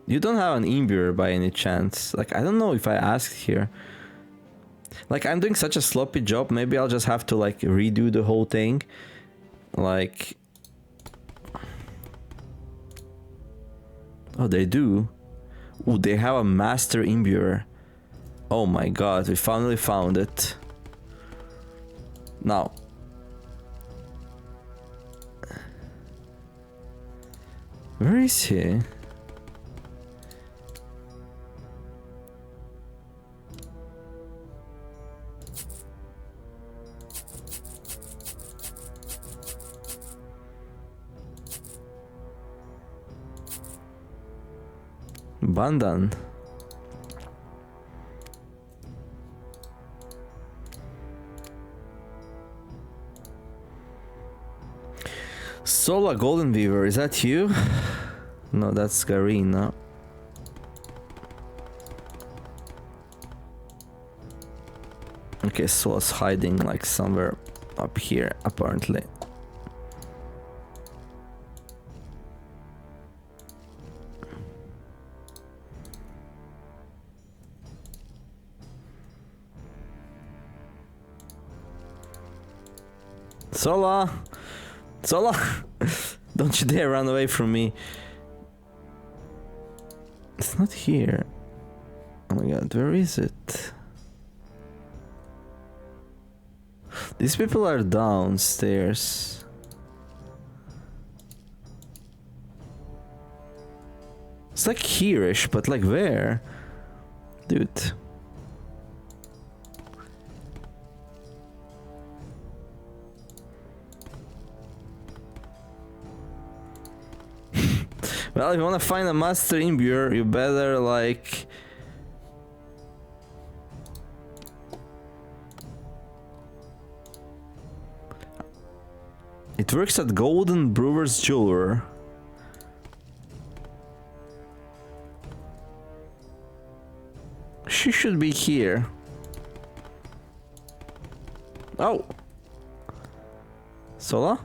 A: You don't have an imbuer by any chance? Like, I don't know if I asked here. Like, I'm doing such a sloppy job, maybe I'll just have to, like, redo the whole thing. Like... Oh, they do? Ooh, they have a master imbuer. Oh my god, we finally found it. Now... Where is he? Bandan. Sola Golden Weaver, is that you? No, that's Garina. Okay, Sola's hiding like somewhere up here, apparently. Sola! Sola! Don't you dare run away from me. It's not here. Oh my god, where is it? These people are downstairs. It's like here-ish, but like where? Dude. Well, if you wanna find a master imbuer, you better like... It works at Golden Brewer's Jeweler. She should be here. Oh! Sola?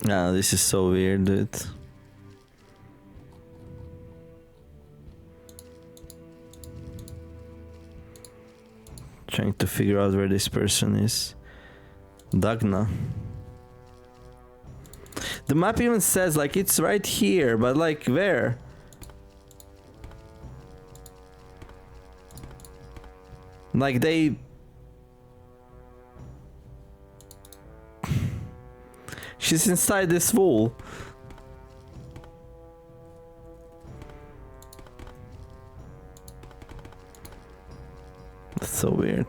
A: Ah, this is so weird, dude. Trying to figure out where this person is. Dagna. The map even says like it's right here, but like where? Like they... She's inside this wall. That's so weird.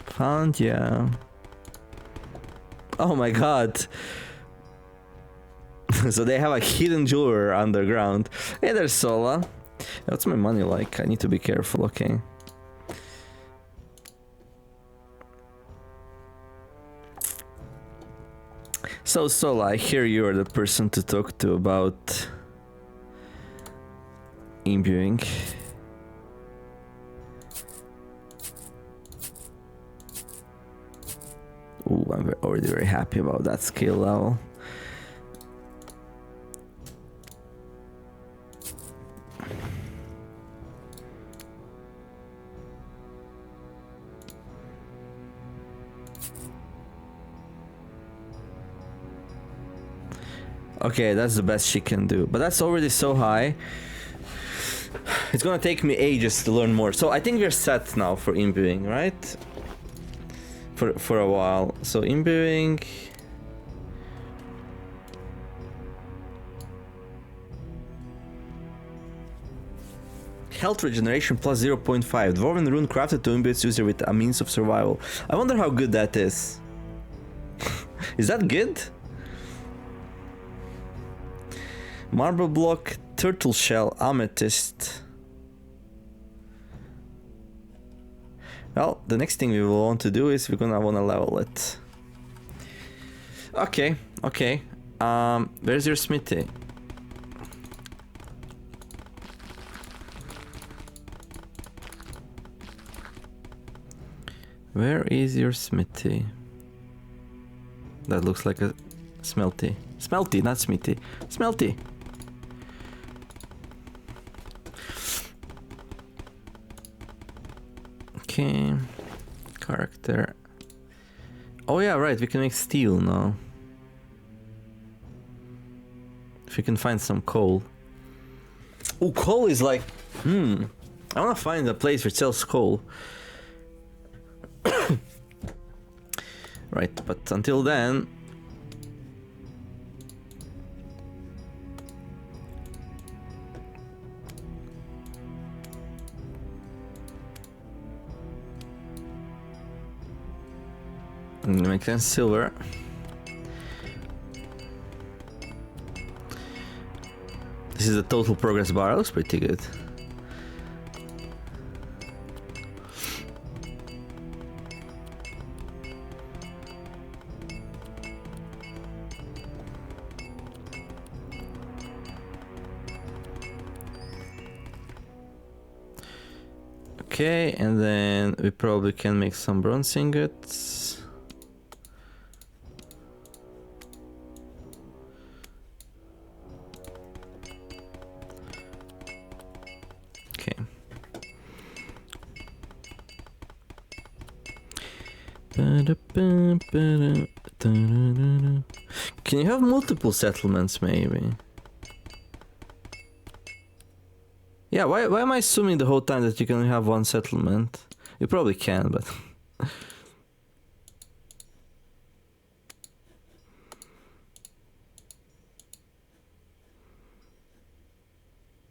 A: Found ya. Oh my god. So they have a hidden jeweler underground. Hey, there's Sola. What's my money like? I need to be careful, okay. So Sola, I hear you're the person to talk to about imbuing. Ooh, I'm already very happy about that skill level. Okay, that's the best she can do, but that's already so high. It's gonna take me ages to learn more. So I think we're set now for imbuing, right? For a while. So imbuing. Health regeneration plus 0.5. Dwarven rune crafted to imbue its user with a means of survival. I wonder how good that is. Is that good? Marble block, turtle shell, amethyst. Well, the next thing we will want to do is we're gonna wanna level it. Okay, okay. Where's your smithy? Where is your smithy? That looks like a smelty. Smelty, not smithy. Smelty. Okay. Character. Oh yeah, right, we can make steel now. If we can find some coal. Oh, coal is like... I wanna find a place which sells coal. Right, but until then... make sense, silver. This is the total progress bar, that looks pretty good. Okay, and then we probably can make some bronze ingots. Okay. Can you have multiple settlements, maybe? Yeah, why am I assuming the whole time that you can only have one settlement? You probably can, but...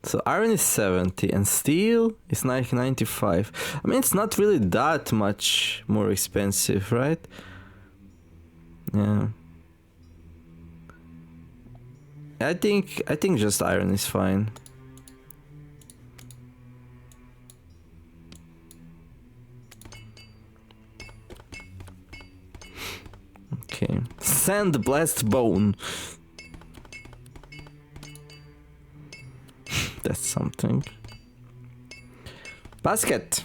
A: So iron is 70 and steel is like 95. I mean, it's not really that much more expensive, right? Yeah. I think just iron is fine. Okay. Sandblast bone. That's something. Basket.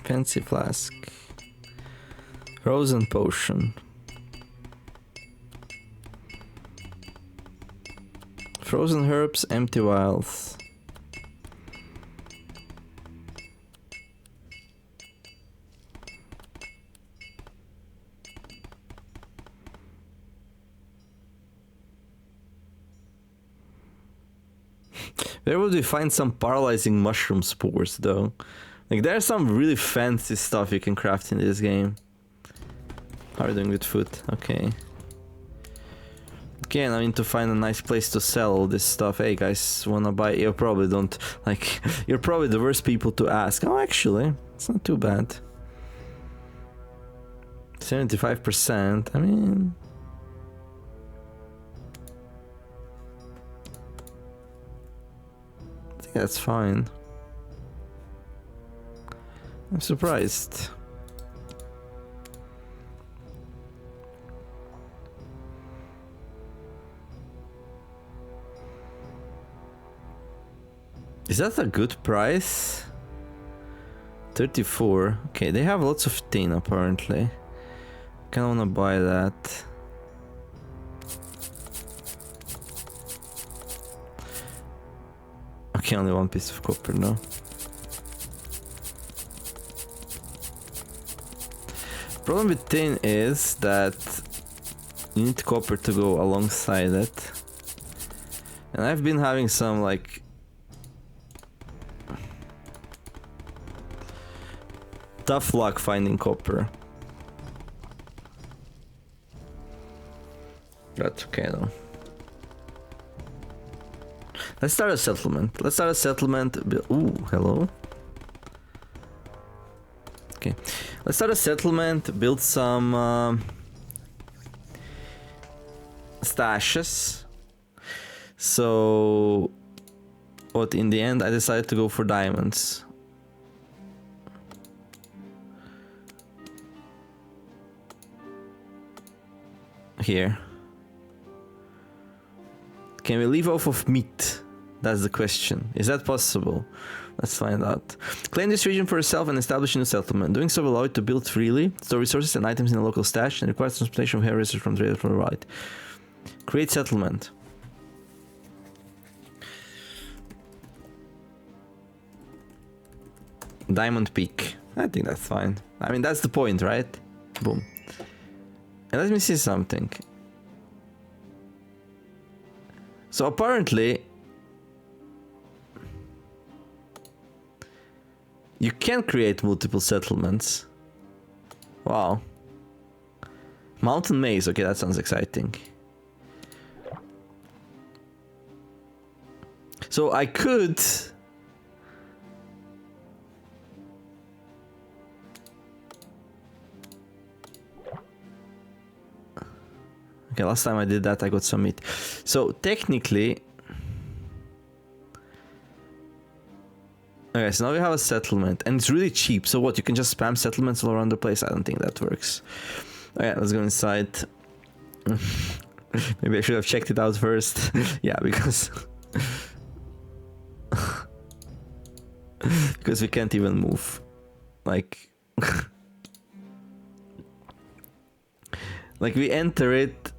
A: Fancy flask. Frozen potion. Frozen herbs, empty vials. Where would we find some paralyzing mushroom spores, though? Like, there's some really fancy stuff you can craft in this game. How are you doing with food? Okay. Okay, and I need to find a nice place to sell all this stuff. Hey, guys, wanna buy? You probably don't. Like, you're probably the worst people to ask. Oh, actually, it's not too bad. 75%. I mean... that's fine. I'm surprised. Is that a good price? 34. Okay, they have lots of tin apparently. Kinda wanna buy that. Okay, only one piece of copper now. Problem with tin is that you need copper to go alongside it. And I've been having some like tough luck finding copper. That's okay though. Let's start a settlement. Let's start a settlement. Ooh, hello. Okay. Let's start a settlement, build some stashes. So, but in the end, I decided to go for diamonds. Here. Can we live off of meat? That's the question. Is that possible? Let's find out. Claim this region for yourself and establish a new settlement. Doing so will allow you to build freely, store resources and items in a local stash, and requires transportation of heavy resources from traders for the right. Create settlement. Diamond Peak. I think that's fine. I mean, that's the point, right? Boom. And let me see something. So apparently, you can create multiple settlements. Wow. Mountain Maze. Okay, that sounds exciting. So I could... Okay, last time I did that, I got some meat. So technically... Okay, so now we have a settlement, and it's really cheap. So what, you can just spam settlements all around the place? I don't think that works. Okay, let's go inside. Maybe I should have checked it out first. Yeah, because... because we can't even move. Like... like, we enter it...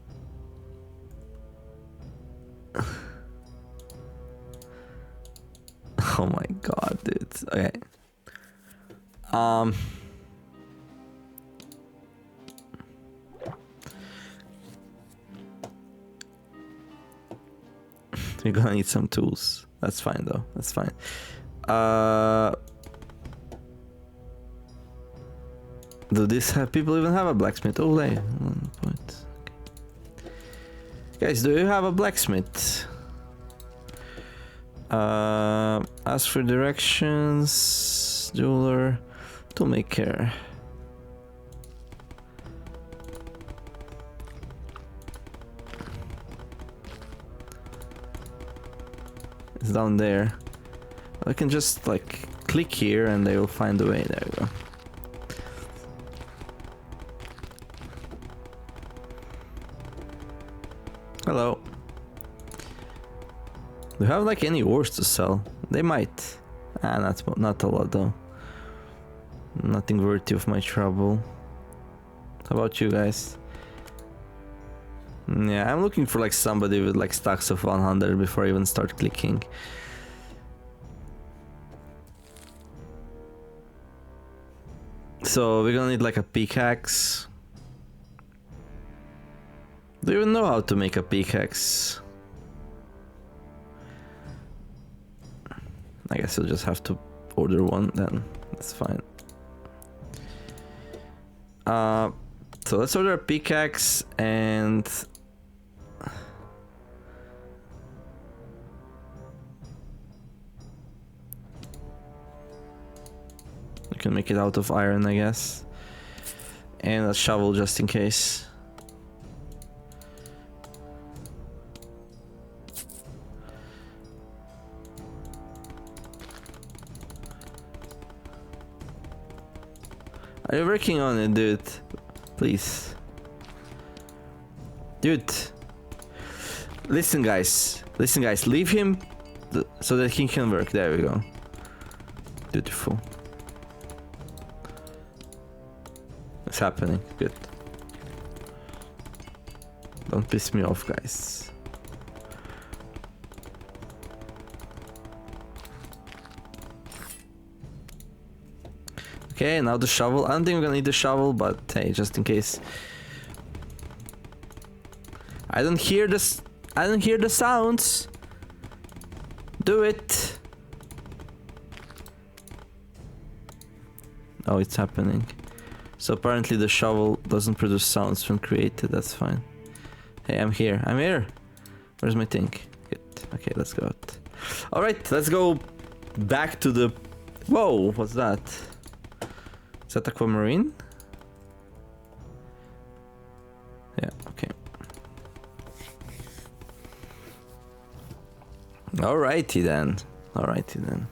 A: Oh my god, dude. Okay. We're gonna need some tools. That's fine though. That's fine. Do this have people even have a blacksmith? Oh, they 1 point. Okay. Guys, do you have a blacksmith? Ask for directions. Jeweler. Toolmaker. It's down there. I can just like click here and they will find the way. There we go. Hello. Do you have like any ores to sell? They might. Not a lot though. Nothing worthy of my trouble. How about you guys? Yeah, I'm looking for like somebody with like stacks of 100 before I even start clicking. So we're gonna need like a pickaxe. Do you even know how to make a pickaxe? I guess you'll just have to order one then. That's fine. So let's order a pickaxe and... you can make it out of iron, I guess. And a shovel just in case. Are you working on it, dude? Please. Dude. Listen, guys. Listen, guys. Leave him so that he can work. There we go. Beautiful. It's happening. Good. Don't piss me off, guys. Okay, now the shovel. I don't think we're gonna need the shovel, but hey, just in case. I don't hear this. I don't hear the sounds. Do it. Oh, it's happening. So apparently the shovel doesn't produce sounds when created. That's fine. Hey, I'm here. I'm here. Where's my thing? Good. Okay, let's go out. All right, let's go back to the... Whoa, what's that? Is that aquamarine? Yeah, okay. Alrighty then. Alrighty then.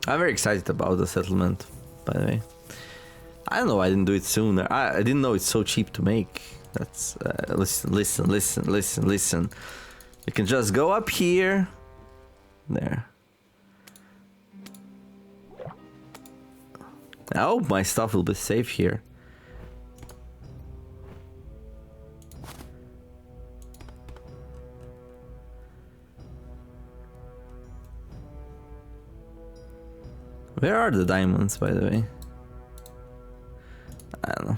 A: I'm very excited about the settlement, by the way. I don't know why I didn't do it sooner. I didn't know it's so cheap to make. That's listen. You can just go up here. There. I hope my stuff will be safe here. Where are the diamonds, by the way? I don't know.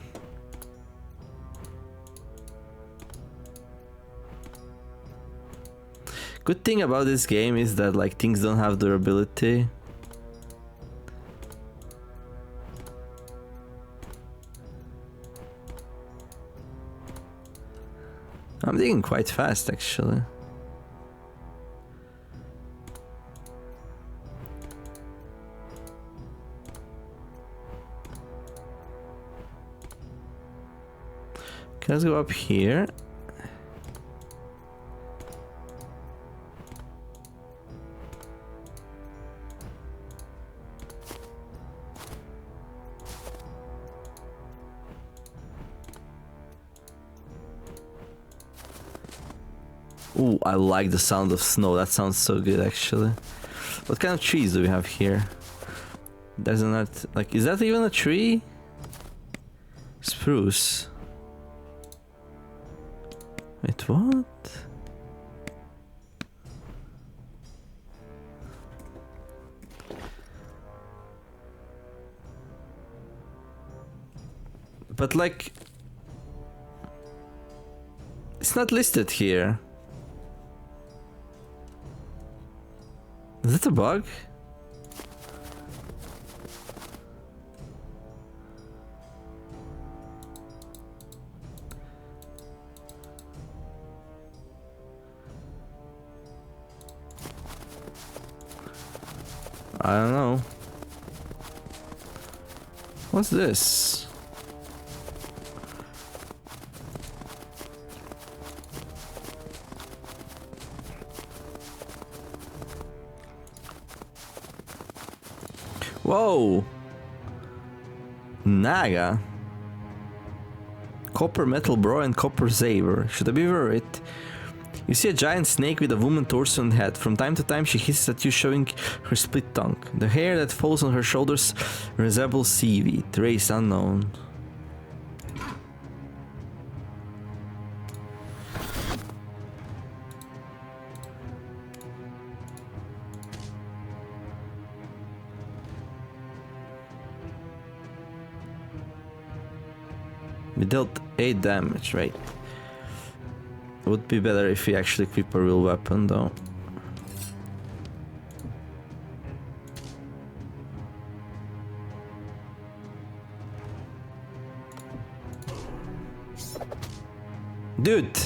A: Good thing about this game is that like things don't have durability. I'm digging quite fast actually. Okay, let's go up here. Ooh, I like the sound of snow. That sounds so good, actually. What kind of trees do we have here? There's another... Like, is that even a tree? Spruce. Wait, what? But, like... It's not listed here. Is that a bug? I don't know. What's this? Whoa! Naga. Copper metal bro and copper saber. Should I be worried? You see a giant snake with a woman torso and head. From time to time she hisses at you, showing her split tongue. The hair that falls on her shoulders resembles seaweed. Race unknown. We dealt 8 damage, right? Would be better if we actually equip a real weapon, though. Dude!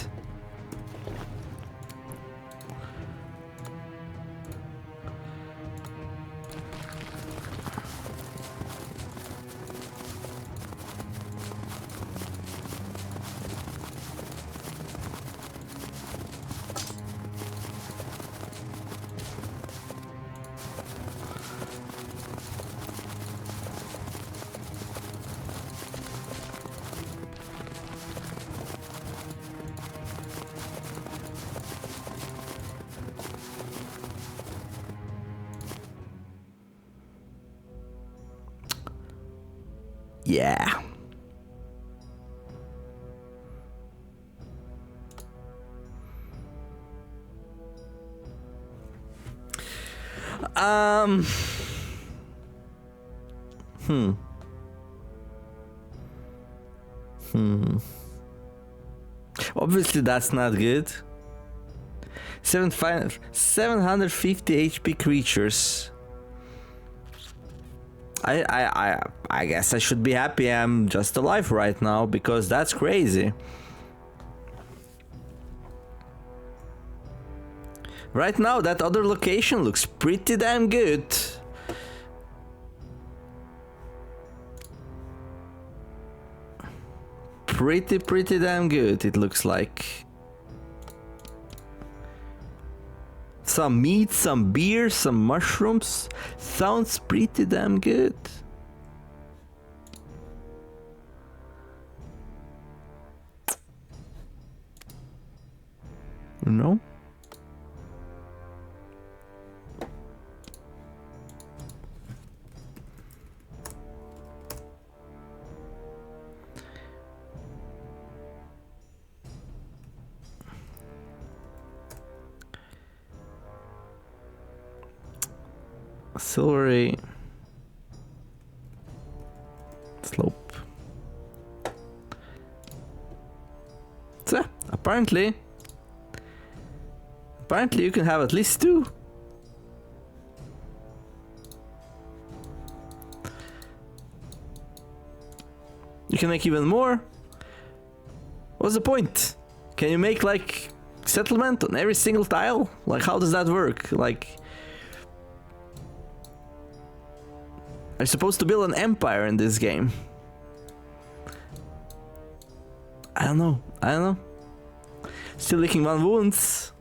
A: Yeah. Obviously that's not good. 750 HP creatures. I guess I should be happy I'm just alive right now, because that's crazy. Right now that other location looks pretty damn good. pretty damn good, it looks like. Some meat, some beer, some mushrooms. Sounds pretty damn good. No? Silvery slope. So, apparently you can have at least 2. You can make even more. What's the point? Can you make like settlement on every single tile? Like, how does that work? Like, I'm supposed to build an empire in this game. I don't know. Still licking 1 wounds.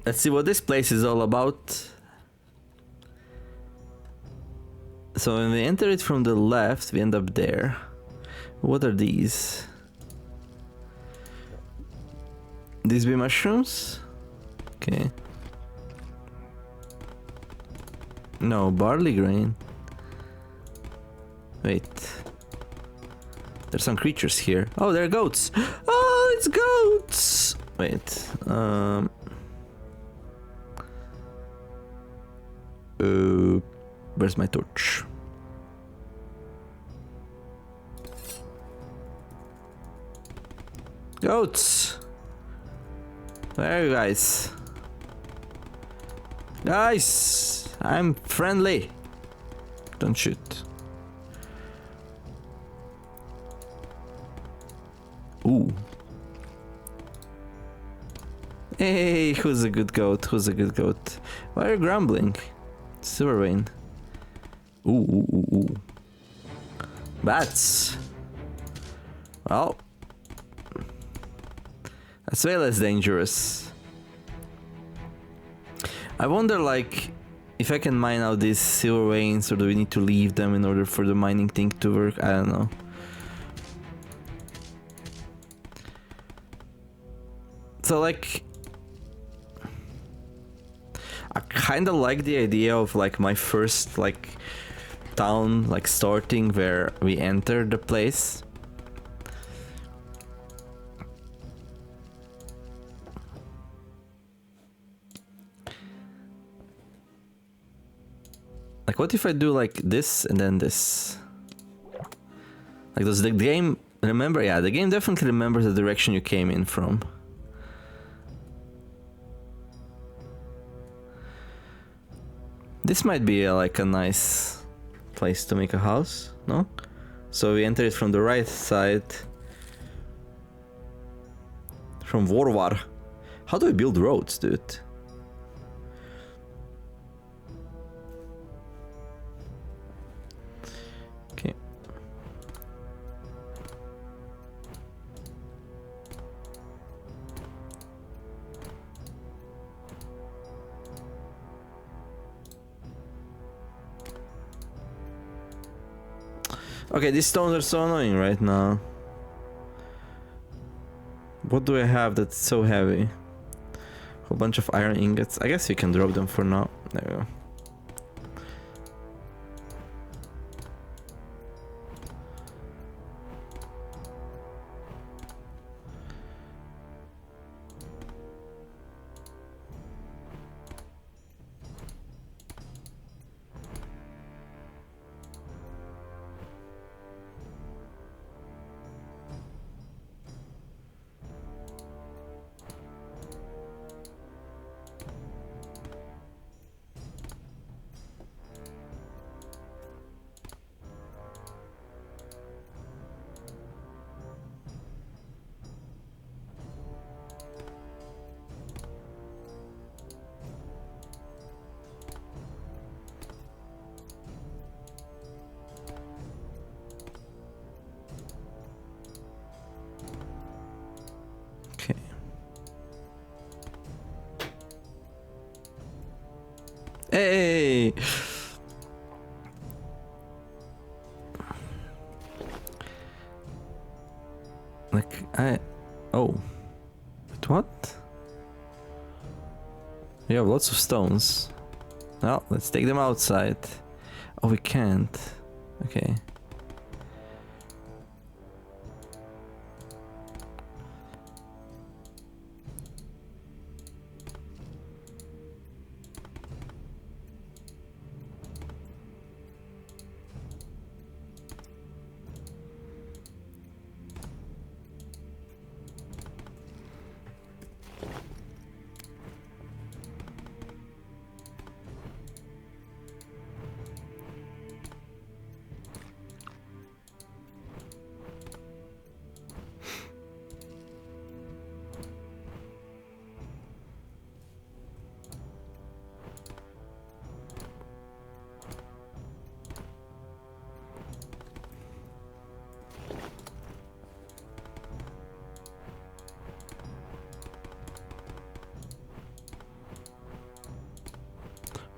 A: Let's see what this place is all about. So when we enter it from the left, we end up there. What are these? These be mushrooms? Okay. No, barley grain. Wait. There's some creatures here. Oh, there are goats. Oh, it's goats! Wait. Where's my torch? Goats! Where are you guys? Guys! I'm friendly! Don't shoot. Ooh. Hey, who's a good goat? Who's a good goat? Why are you grumbling? Silver vein. Ooh. Bats. Well, that's way less dangerous. I wonder, like, if I can mine out these silver veins, or do we need to leave them in order for the mining thing to work? I don't know. So, like, I kind of like the idea of, like, my first, like, town, like, starting where we enter the place. Like, what if I do, like, this and then this? Like, does the game remember? Yeah, the game definitely remembers the direction you came in from. This might be like a nice place to make a house, no? So we enter it from the right side. From Warwar. How do I build roads, dude? Okay. Okay, these stones are so annoying right now. What do I have that's so heavy? Whole bunch of iron ingots. I guess we can drop them for now. There we go. Hey! Like, oh. Wait, what? We have lots of stones. Well, let's take them outside. Oh, we can't. Okay.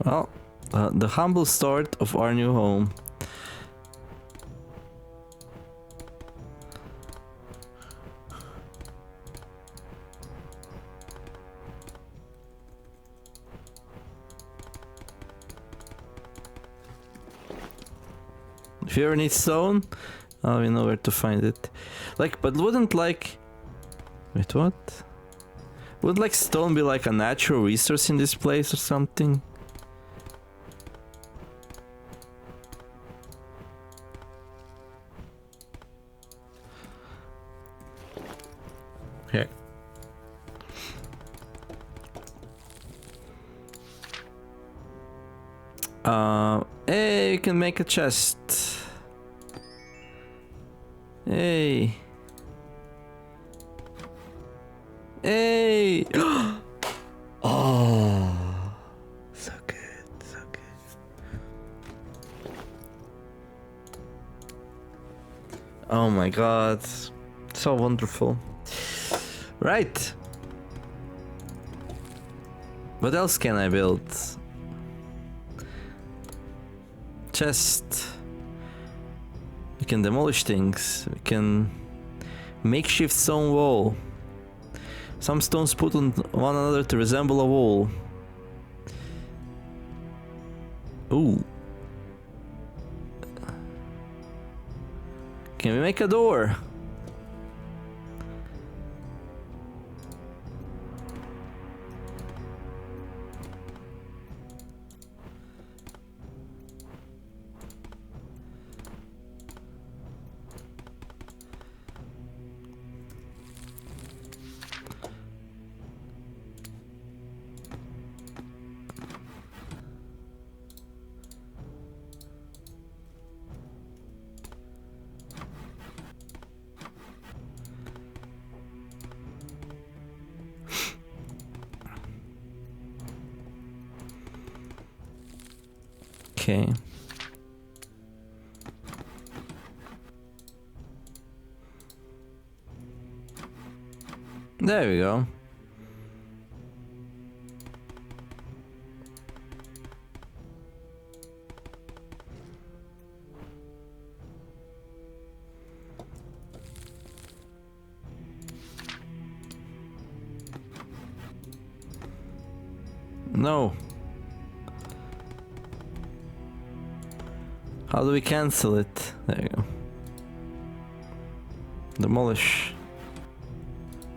A: Well, the humble start of our new home. If you ever need stone, we know where to find it. Like, but wouldn't like... Wait, what? Would like stone be like a natural resource in this place or something? Okay. Hey, you can make a chest. Hey. Hey. Oh. So good, so good. Oh my god. So wonderful. Right. What else can I build? Chest. We can demolish things. We can makeshift stone wall. Some stones put on one another to resemble a wall. Ooh. Can we make a door? Okay. There we go. No. How do we cancel it? There you go. Demolish.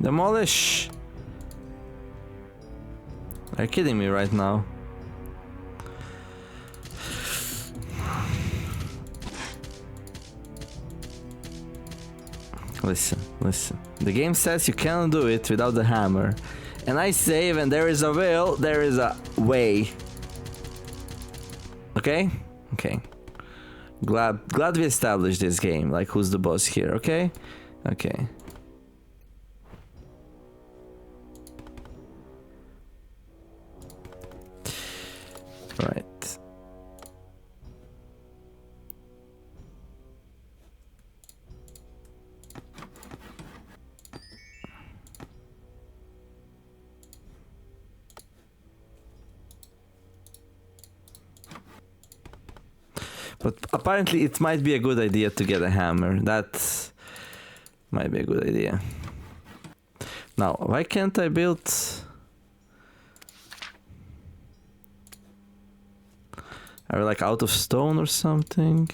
A: Demolish! Are you kidding me right now? Listen, listen. The game says you cannot do it without the hammer. And I say when there is a will, there is a way. Okay? Okay. Glad we established this game. Like, who's the boss here, okay? Okay. Right. But apparently it might be a good idea to get a hammer. That might be a good idea. Now, why can't I build... Are we like out of stone or something?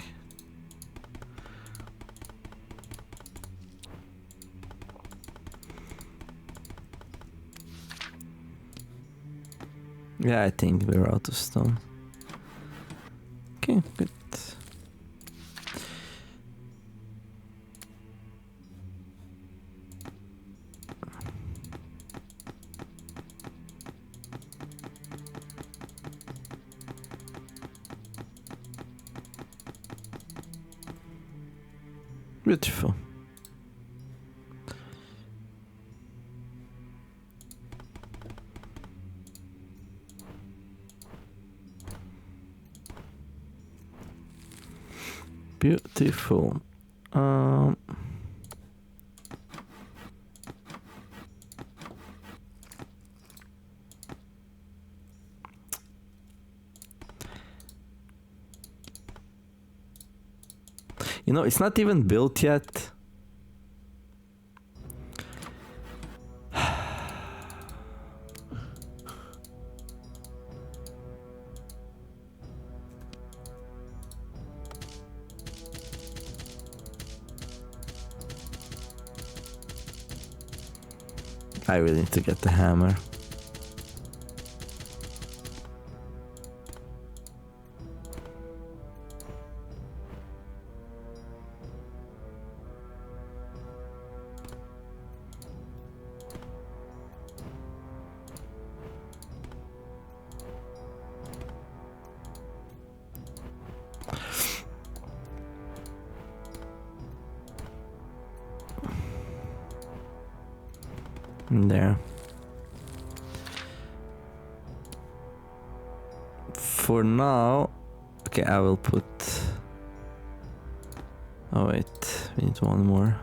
A: Yeah, I think we're out of stone. Okay, good. Beautiful. Beautiful. You know, it's not even built yet. I really need to get the hammer. There. For now, okay, I will put... Oh wait, we need one more.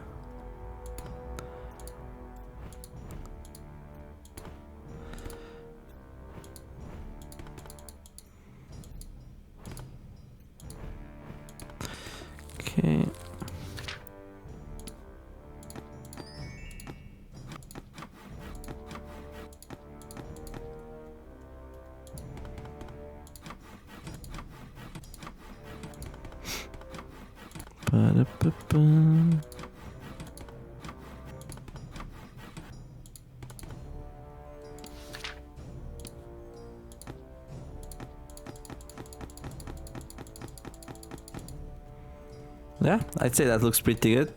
A: Okay. Ba-da-ba-ba. Yeah, I'd say that looks pretty good.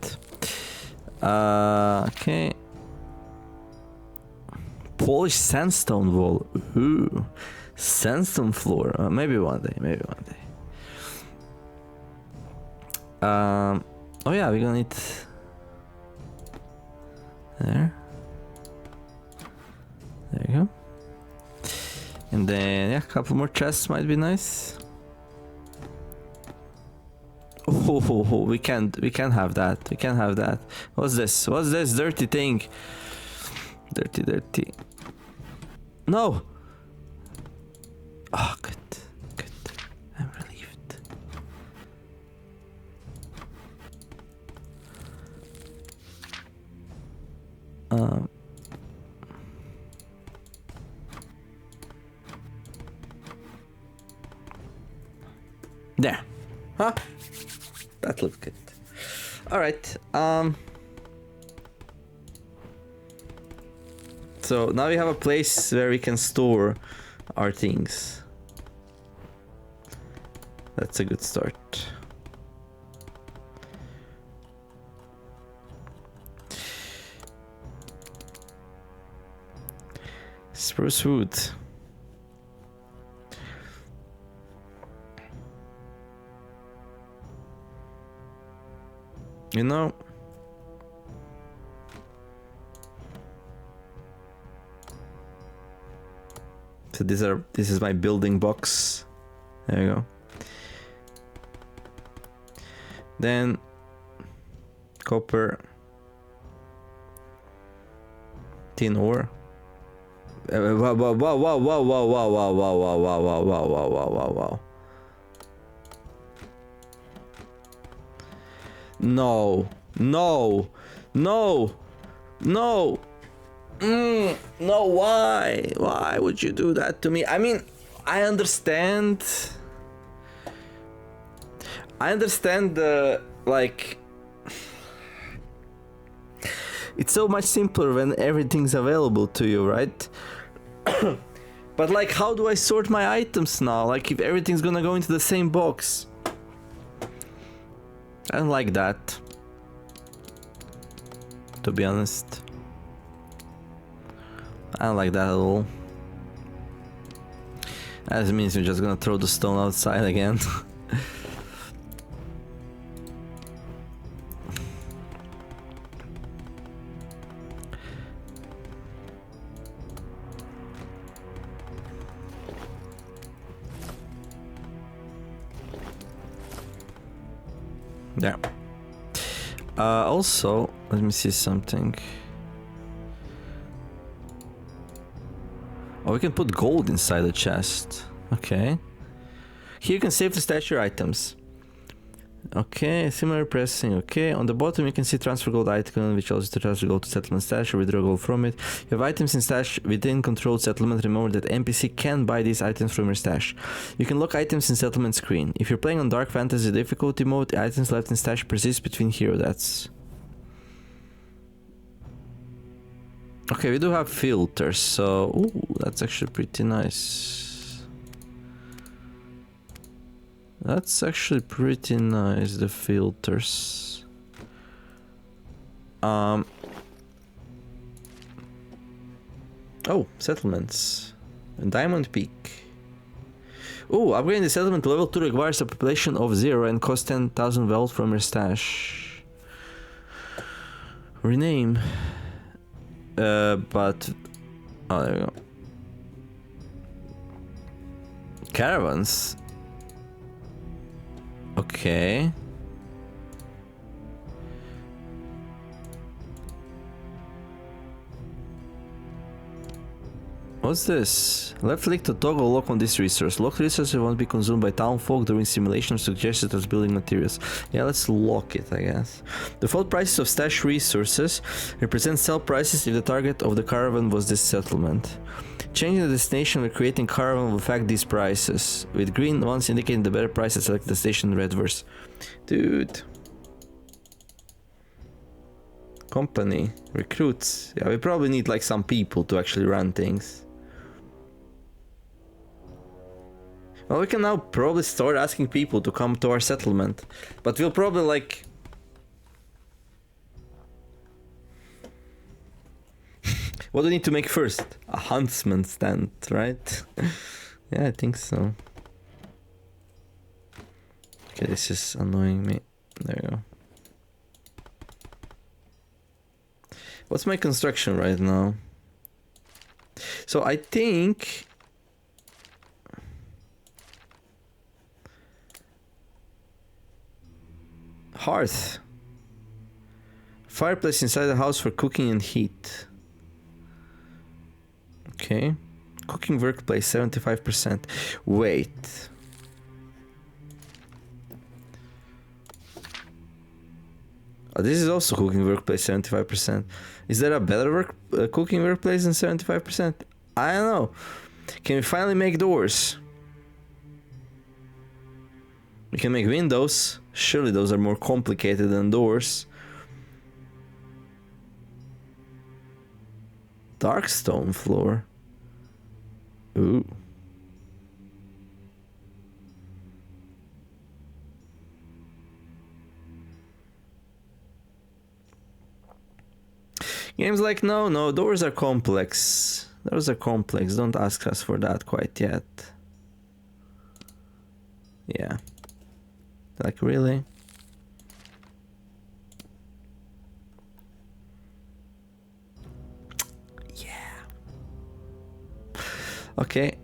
A: Okay. Polished sandstone wall. Ooh. Sandstone floor. Maybe one day, maybe one day. Oh yeah, we're gonna need... There. There you go. And then, yeah, a couple more chests might be nice. Oh, we can't have that. We can't have that. What's this? What's this dirty thing? Dirty. No! Oh, good. I'm relieved. There. Huh? That looks good. Alright, so now we have a place where we can store our things. That's a good start. Spruce wood. You know, so this is my building box. There you go. Then copper, tin ore. Wow. No. No. No. No. No, why? Why would you do that to me? I mean, I understand. I understand the, like... It's so much simpler when everything's available to you, right? But like, how do I sort my items now? Like, if everything's gonna go into the same box. I don't like that. To be honest. I don't like that at all. That means we're just gonna throw the stone outside again. Yeah. Also, let me see something. Oh, we can put gold inside the chest. Okay. Here you can safely stash your items. Okay, similar pressing. Okay, on the bottom you can see transfer gold icon, which allows you to transfer gold to settlement stash or withdraw gold from it. You have items in stash within controlled settlement. Remember that NPC can buy these items from your stash. You can lock items in settlement screen. If you're playing on Dark Fantasy difficulty mode, the items left in stash persist between hero deaths. Okay, we do have filters, so ooh, that's actually pretty nice. That's actually pretty nice, the filters. Oh, settlements. Diamond Peak. Oh, upgrading the settlement to level 2 requires a population of 0 and costs 10,000 wealth from your stash. Rename. But... Oh, there we go. Caravans. Okay. What's this? Left click to toggle lock on this resource. Locked resources won't be consumed by townfolk during simulation suggested as building materials. Yeah, let's lock it, I guess. Default prices of stash resources represent sell prices if the target of the caravan was this settlement. Changing the destination when creating caravan will affect these prices, with green ones indicating the better price at select destination, red verse. Dude. Company. Recruits. Yeah, we probably need like some people to actually run things. Well, we can now probably start asking people to come to our settlement. But we'll probably like... What do we need to make first? A huntsman stand, right? Yeah, I think so. Okay, this is annoying me. There we go. What's my construction right now? So I think... Hearth. Fireplace inside the house for cooking and heat. Okay. Cooking workplace 75%. Wait. Oh, this is also cooking workplace 75%. Is there a better cooking workplace than 75%? I don't know. Can we finally make doors? We can make windows. Surely those are more complicated than doors. Dark stone floor. Ooh. Games like, no, doors are complex. Doors are complex. Don't ask us for that quite yet. Yeah. Like, really? Yeah. Okay.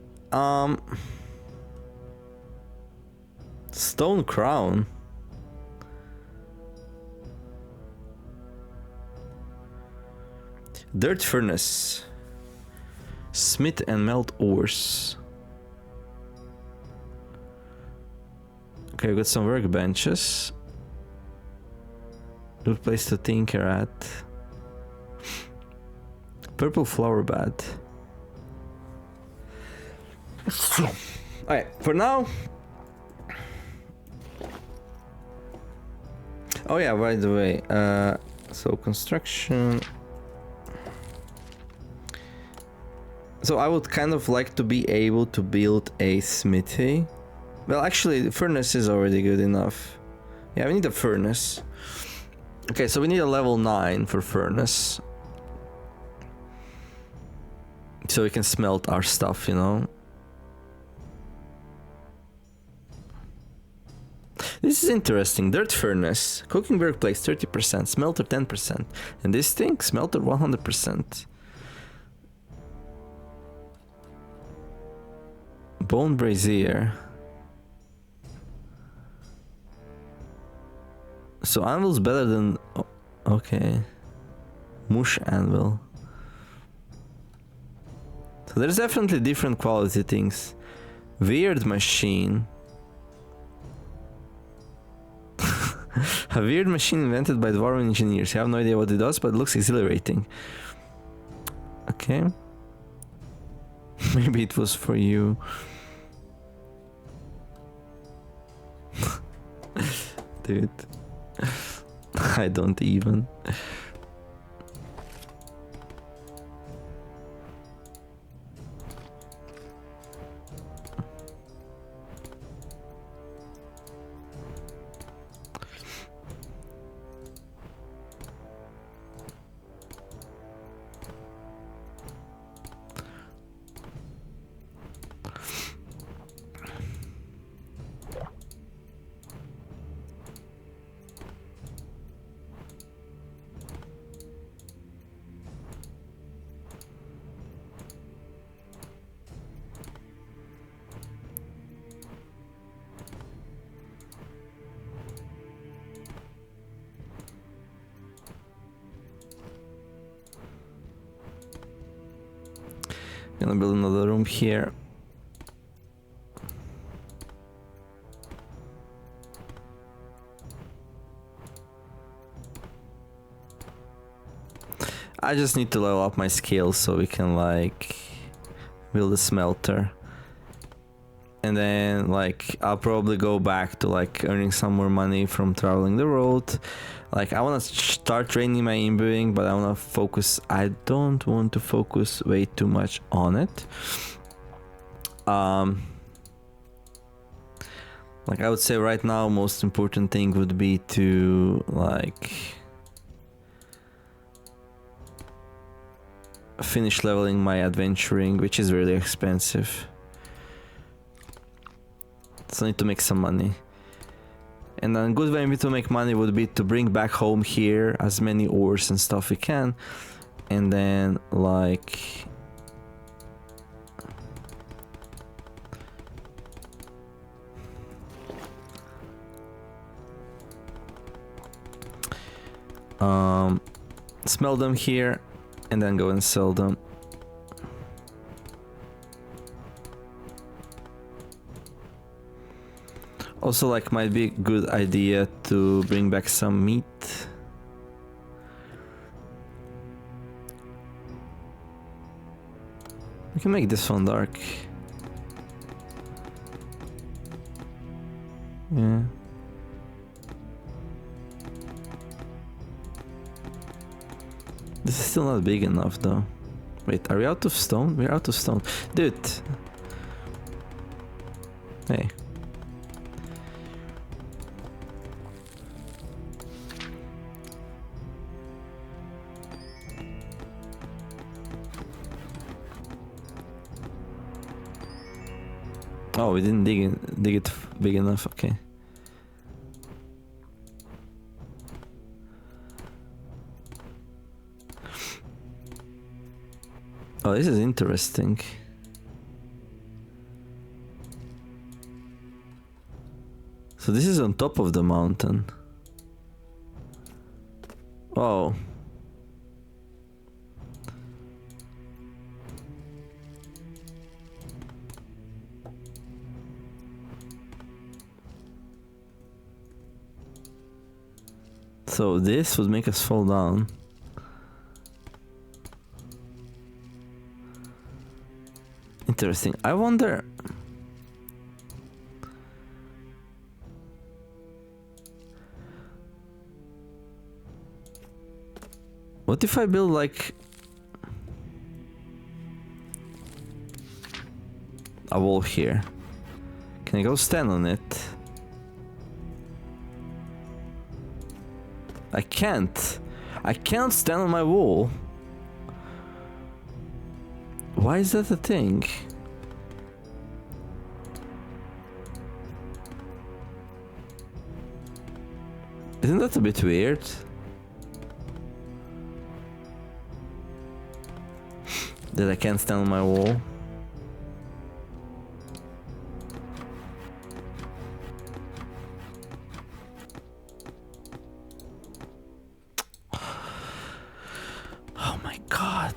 A: Stone crown. Dirt furnace. Smith and melt ores. Okay, we got some workbenches. Good place to tinker at. Purple flower bed. Alright, for now. Oh yeah, by the way, so construction. So I would kind of like to be able to build a smithy. Well, actually, the furnace is already good enough. Yeah, we need a furnace. Okay, so we need a level 9 for furnace. So we can smelt our stuff, you know. This is interesting. Dirt furnace. Cooking workplace 30%. Smelter 10%. And this thing, smelter 100%. Bone brazier. So anvil's better than... Oh, okay. Mush anvil. So there's definitely different quality things. Weird machine. A weird machine invented by Dwarven engineers. You have no idea what it does, but it looks exhilarating. Okay. Maybe it was for you. Dude. I don't even. Gonna build another room here. I just need to level up my skills so we can like build a smelter. And then like I'll probably go back to like earning some more money from traveling the road. Like I want to start training my imbuing, but I want to focus. I don't want to focus way too much on it. Like I would say right now, most important thing would be to like finish leveling my adventuring, which is really expensive. So I need to make some money. And then a good way to make money would be to bring back home here as many ores and stuff we can. And then like... smell them here and then go and sell them. Also, like, might be a good idea to bring back some meat. We can make this one dark. Yeah. This is still not big enough though. Wait, are we out of stone? We're out of stone. Dude! Hey. Oh, we didn't dig it big enough, okay. Oh, this is interesting. So this is on top of the mountain. Oh. So this would make us fall down. Interesting. I wonder... What if I build like... a wall here? Can I go stand on it? I can't. I can't stand on my wall. Why is that a thing? Isn't that a bit weird? That I can't stand on my wall. Oh my god.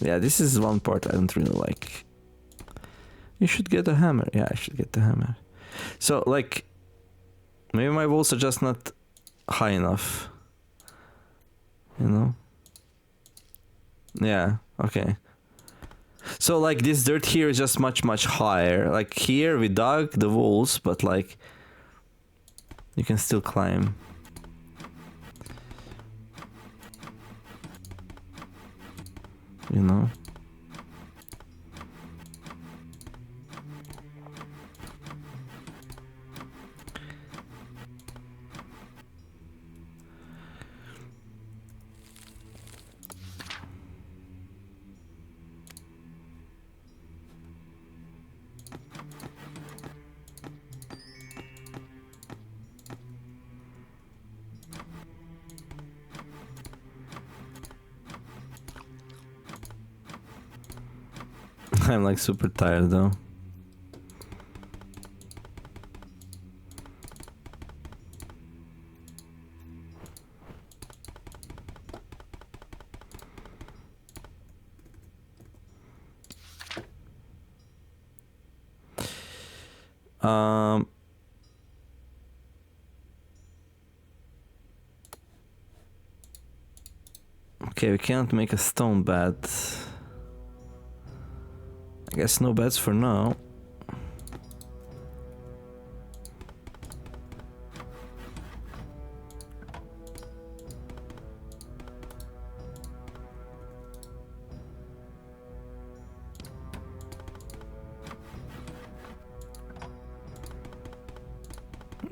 A: Yeah, this is one part I don't really like. You should get a hammer. Yeah, I should get the hammer. So, like, maybe my walls are just not high enough. You know? Yeah, okay. So, like, this dirt here is just much, much higher. Like, here we dug the walls, but, like, you can still climb. You know? I'm like super tired though. Okay, we can't make a stone bed. I guess no beds for now.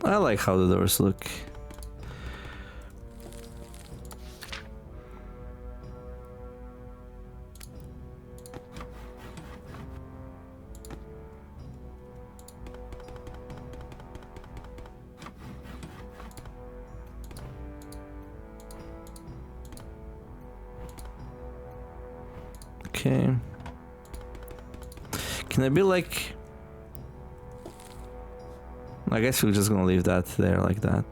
A: I like how the doors look. Okay. Can I be like... I guess we're just gonna leave that there like that.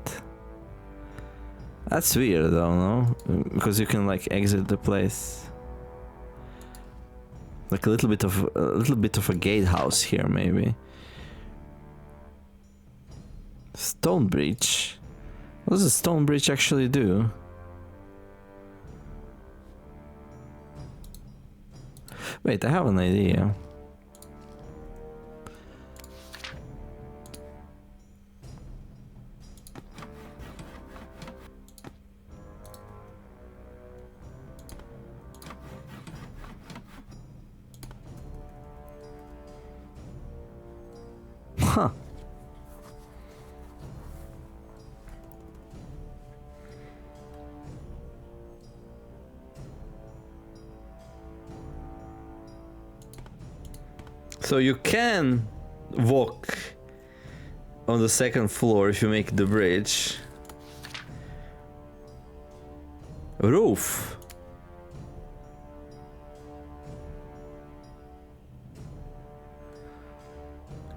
A: That's weird though, no? Because you can like exit the place. Like a little bit of a gatehouse here maybe. Stone breach? What does a stone breach actually do? Wait, I have an idea. Huh. So you can walk on the second floor if you make the bridge. Roof.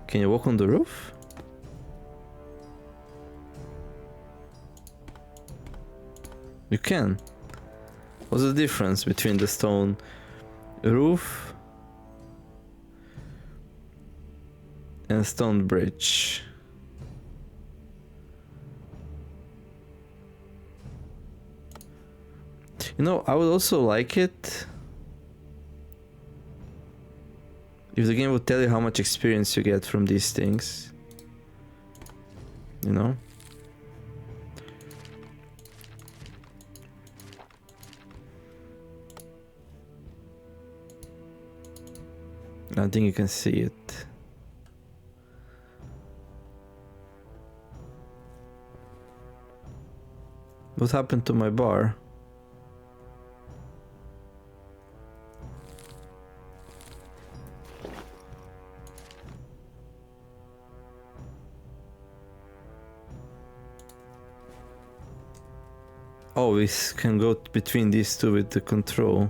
A: Can you walk on the roof? You can. What's the difference between the stone roof and stone bridge? You know, I would also like it if the game would tell you how much experience you get from these things. You know? I think you can see it. What happened to my bar? Oh, we can go between these two with the control.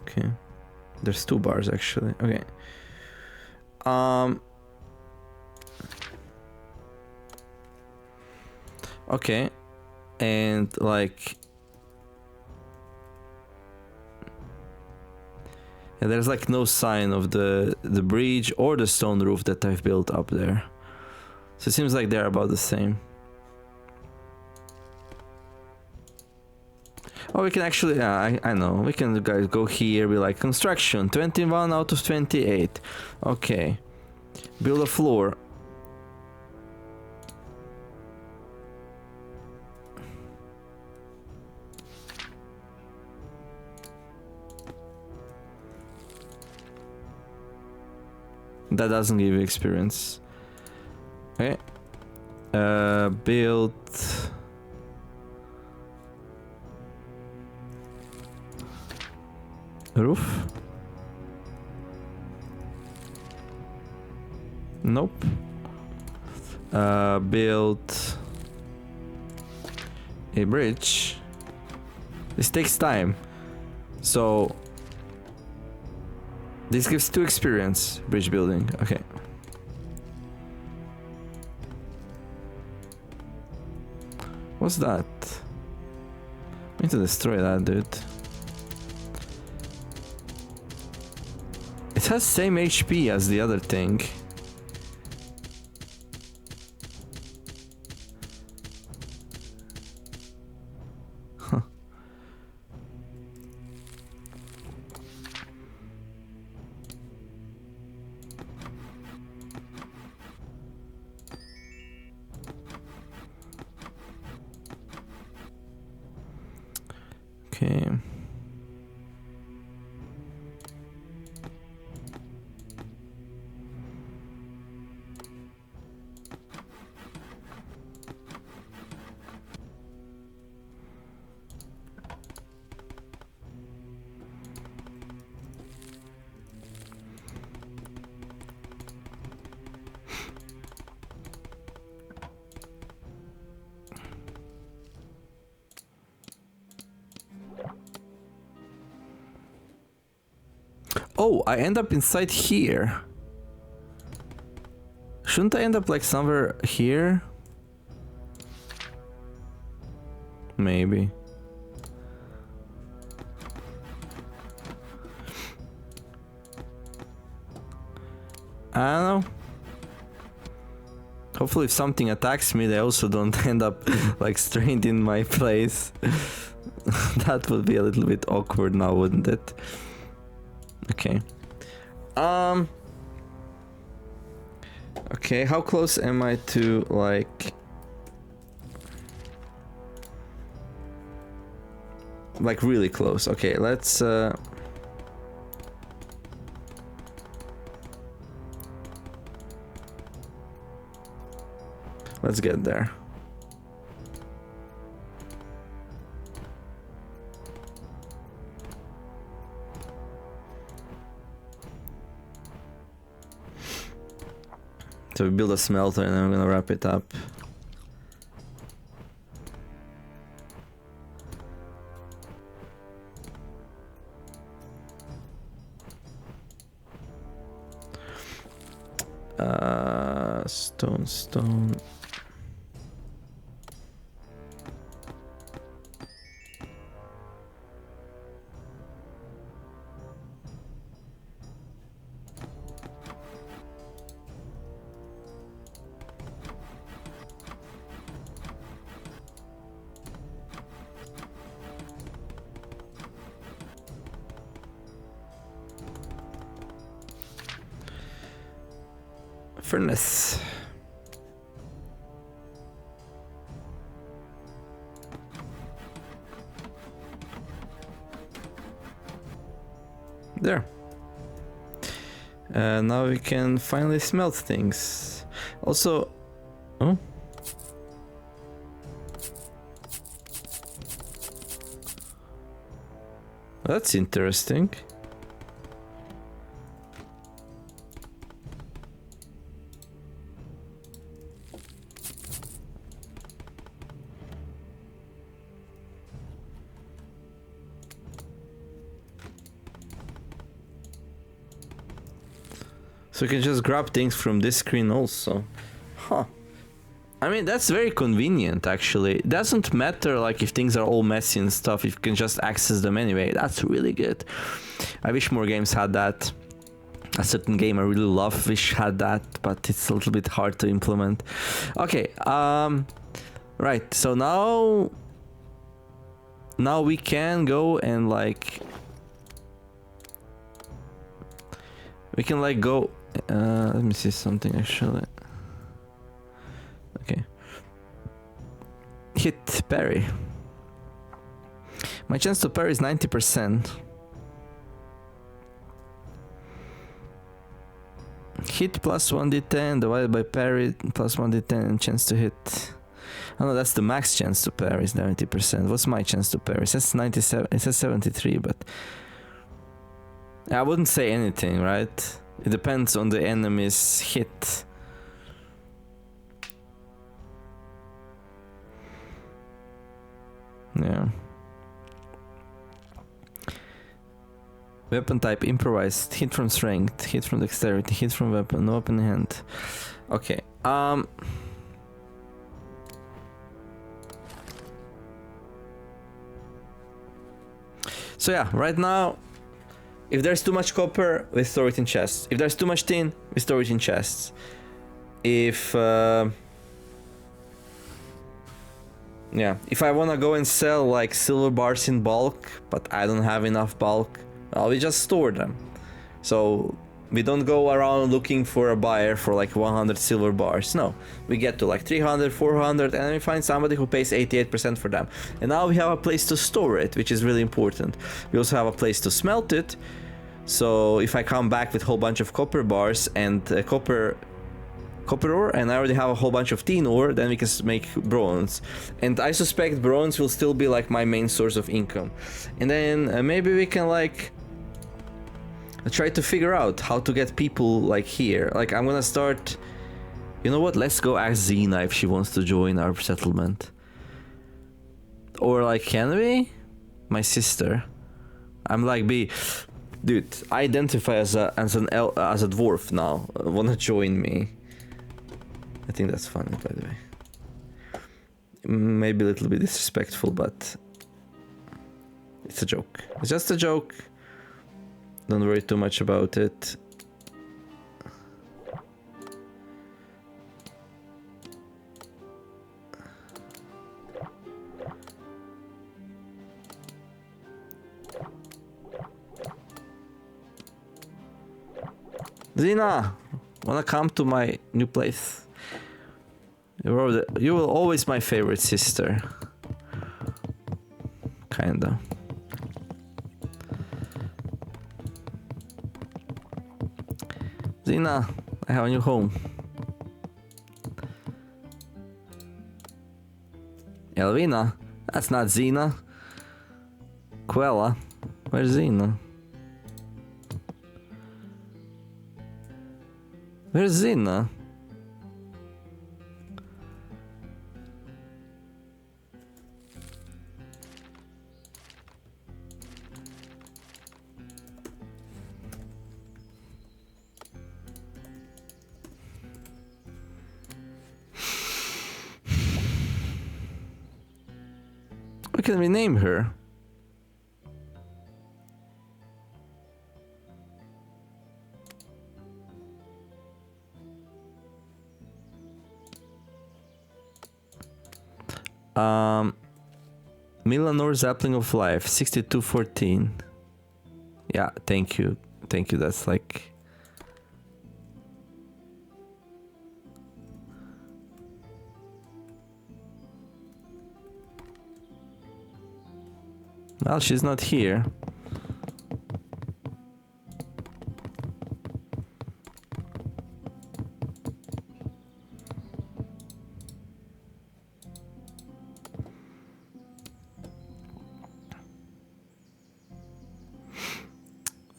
A: Okay. There's two bars actually. Okay. Okay. And like yeah, there's like no sign of the bridge or the stone roof that I've built up there. So it seems like they're about the same. Oh, we can actually, yeah, I know. We can guys go here, be like, construction, 21 out of 28. Okay. Build a floor. That doesn't give you experience. Okay. Build... roof? Nope. Build a bridge. This takes time. So this gives 2 experience, bridge building. Okay. What's that? I need to destroy that, dude. It has same HP as the other thing. Huh. Okay. Oh, I end up inside here. Shouldn't I end up like somewhere here? Maybe. I don't know. Hopefully if something attacks me, they also don't end up like straight in my place. That would be a little bit awkward now, wouldn't it? Okay. Okay, how close am I to like really close? Okay, let's get there. So we build a smelter and then I'm gonna wrap it up. Stone. furnace. There. Now we can finally smelt things. Also, oh. That's interesting. So you can just grab things from this screen also. Huh. I mean, that's very convenient, actually. It doesn't matter, like, if things are all messy and stuff, if you can just access them anyway. That's really good. I wish more games had that. A certain game I really love, wish had that, but it's a little bit hard to implement. Okay, right, so now we can go and, like... We can, like, go... let me see something, actually. Okay. Hit parry. My chance to parry is 90%. Hit plus 1d10 divided by parry plus 1d10 and chance to hit. Oh no, that's the max chance to parry is 90%. What's my chance to parry? It says 97, it says 73, but... I wouldn't say anything, right? It depends on the enemy's hit. Yeah. Weapon type improvised. Hit from strength. Hit from dexterity. Hit from weapon. No weapon in hand. Okay. So yeah, right now, if there's too much copper, we store it in chests. If there's too much tin, we store it in chests. If yeah, if I wanna go and sell like silver bars in bulk, but I don't have enough bulk, we just store them. So we don't go around looking for a buyer for like 100 silver bars. No, we get to like 300, 400, and then we find somebody who pays 88% for them. And now we have a place to store it, which is really important. We also have a place to smelt it. So if I come back with a whole bunch of copper bars and copper ore, and I already have a whole bunch of tin ore, then we can make bronze. And I suspect bronze will still be like my main source of income. And then maybe we can like try to figure out how to get people like here. Like I'm gonna start, you know what, let's go ask Xena if she wants to join our settlement. Or like, can we? My sister. I'm like, dude, I identify as a dwarf now. Wanna join me? I think that's funny, by the way. Maybe a little bit disrespectful, but it's a joke. It's just a joke. Don't worry too much about it. Xena, wanna come to my new place? You will always my favorite sister. Kinda. Xena, I have a new home. Elvina? That's not Xena. Quella? Where's Xena? Where's Xena? We can rename her. Milanor Sapling of Life, 6214. Yeah, thank you. Thank you, that's like... Well, she's not here.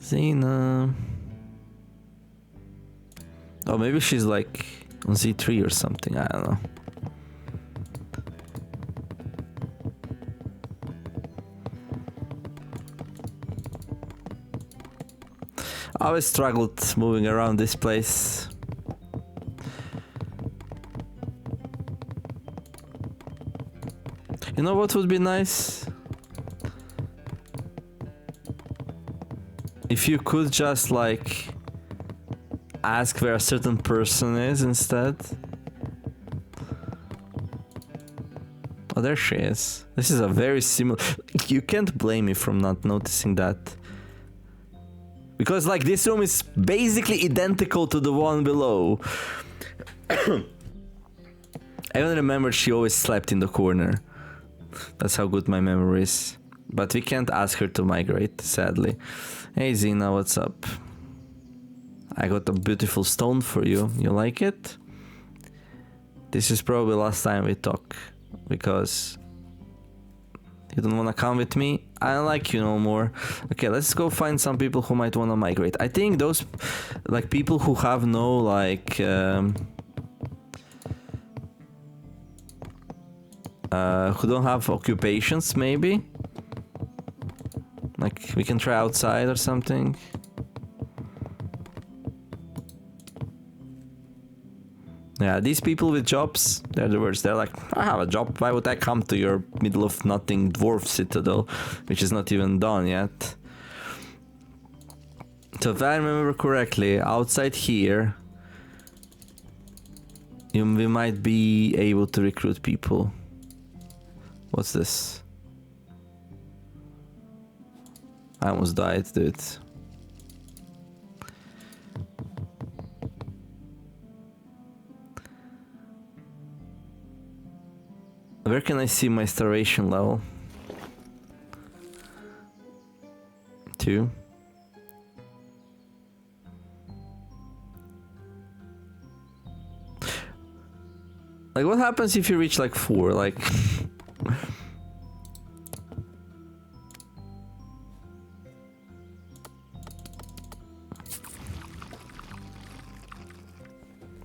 A: Zena. Oh, maybe she's like on Z3 or something. I don't know. I always struggled moving around this place. You know what would be nice? If you could just like ask where a certain person is instead. Oh, there she is. This is a very similar... You can't blame me from not noticing that. Because like this room is basically identical to the one below. I even remember she always slept in the corner. That's how good my memory is. But we can't ask her to migrate, sadly. Hey Zena, what's up? I got a beautiful stone for you. You like it? This is probably the last time we talk. Because you don't want to come with me? I don't like you no more. Okay, let's go find some people who might want to migrate. I think those like people who have no like who don't have occupations, maybe. Like we can try outside or something. Yeah, these people with jobs, they're the worst. They're like, I have a job, why would I come to your middle of nothing dwarf citadel, which is not even done yet. So if I remember correctly, outside here, we might be able to recruit people. What's this? I almost died, dude. Where can I see my starvation level? 2. Like, what happens if you reach like 4? Like...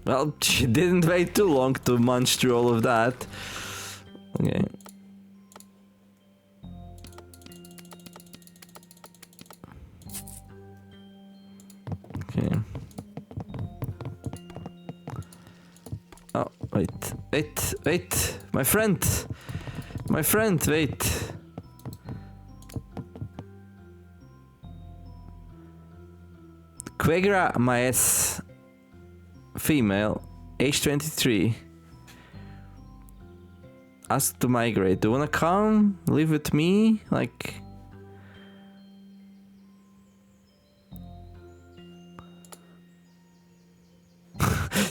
A: Well, she didn't wait too long to munch through all of that. Okay. Okay. Oh, wait. My friend, wait. Quegra Maes, female, age 23. Asked to migrate. Do you wanna come? Live with me? Like...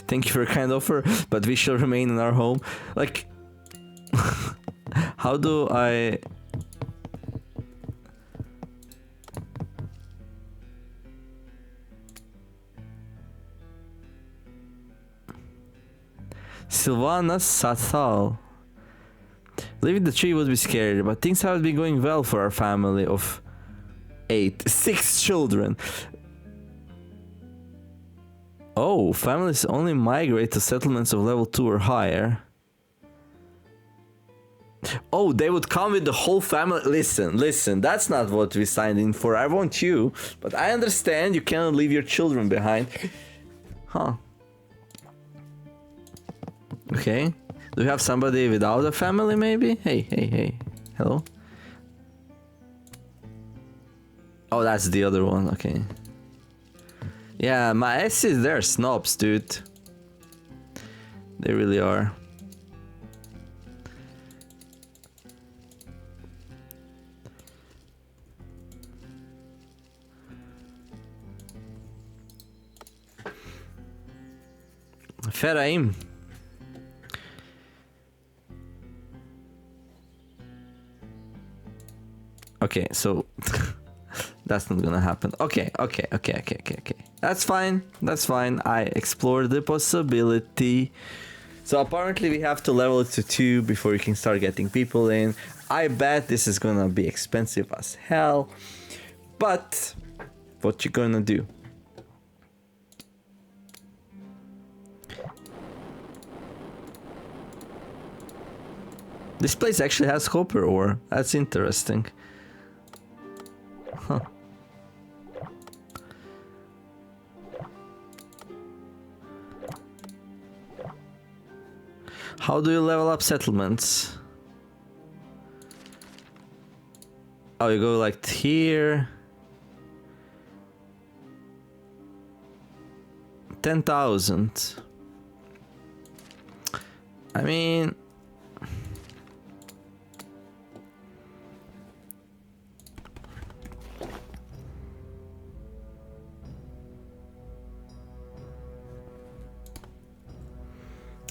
A: Thank you for a kind offer, but we shall remain in our home. Like... How do I... Sylvana Sathal. Leaving the tree would be scary, but things have been going well for our family of 6 children. Oh, families only migrate to settlements of level 2 or higher. Oh, they would come with the whole family. Listen, that's not what we signed in for. I want you, but I understand you cannot leave your children behind. Huh. Okay. Do you have somebody without a family, maybe? Hey. Hello? Oh, that's the other one. Okay. Yeah, my S's, they're snobs, dude. They really are. Feraim. Okay, so that's not gonna happen. Okay. That's fine. I explored the possibility. So apparently we have to level it to 2 before you can start getting people in. I bet this is gonna be expensive as hell. But what you gonna do? This place actually has copper ore. That's interesting. Huh. How do you level up settlements? Oh, you go like here. 10,000. I mean,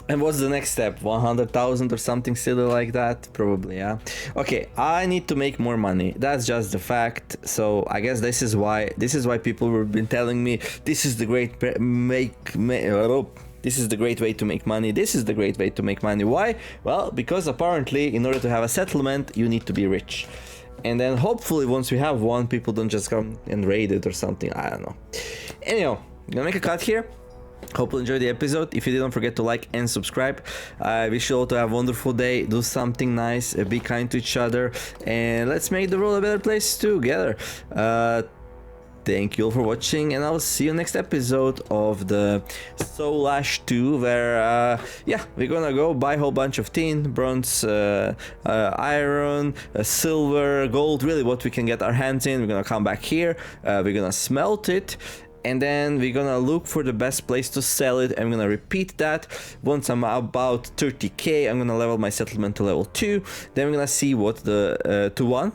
A: and what's the next step? 100,000 or something silly like that? Probably, yeah. Okay, I need to make more money. That's just the fact. So I guess this is why people have been telling me this is the great this is the great way to make money. This is the great way to make money. Why? Well, because apparently in order to have a settlement, you need to be rich. And then hopefully once we have one, people don't just come and raid it or something. I don't know. Anyhow, I'm gonna make a cut here. Hope you enjoyed the episode. If you did, don't forget to like and subscribe. I wish you all to have a wonderful day. Do something nice. Be kind to each other. And let's make the world a better place together. Thank you all for watching. And I'll see you next episode of the Soulash 2. Where, yeah, we're gonna go buy a whole bunch of tin, bronze, iron, silver, gold. Really what we can get our hands in. We're gonna come back here. We're gonna smelt it. And then we're gonna look for the best place to sell it. I'm gonna repeat that. Once I'm about 30k, I'm gonna level my settlement to level 2. Then we're gonna see what the to 1,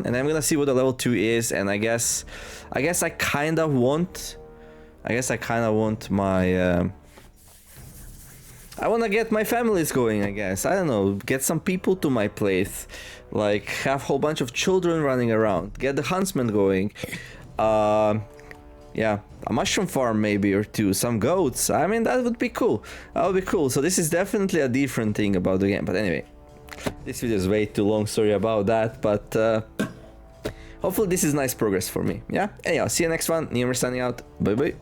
A: and I'm gonna see what the level 2 is. And I guess I kind of want my I want to get my families going, I guess. I don't know, get some people to my place, like have a whole bunch of children running around, get the huntsman going. Yeah, a mushroom farm maybe or two, some goats. I mean, that would be cool. That would be cool. So this is definitely a different thing about the game. But anyway, this video is way too long. Sorry about that. But hopefully this is nice progress for me. Yeah. Anyhow, see you next one. Near signing out. Bye bye.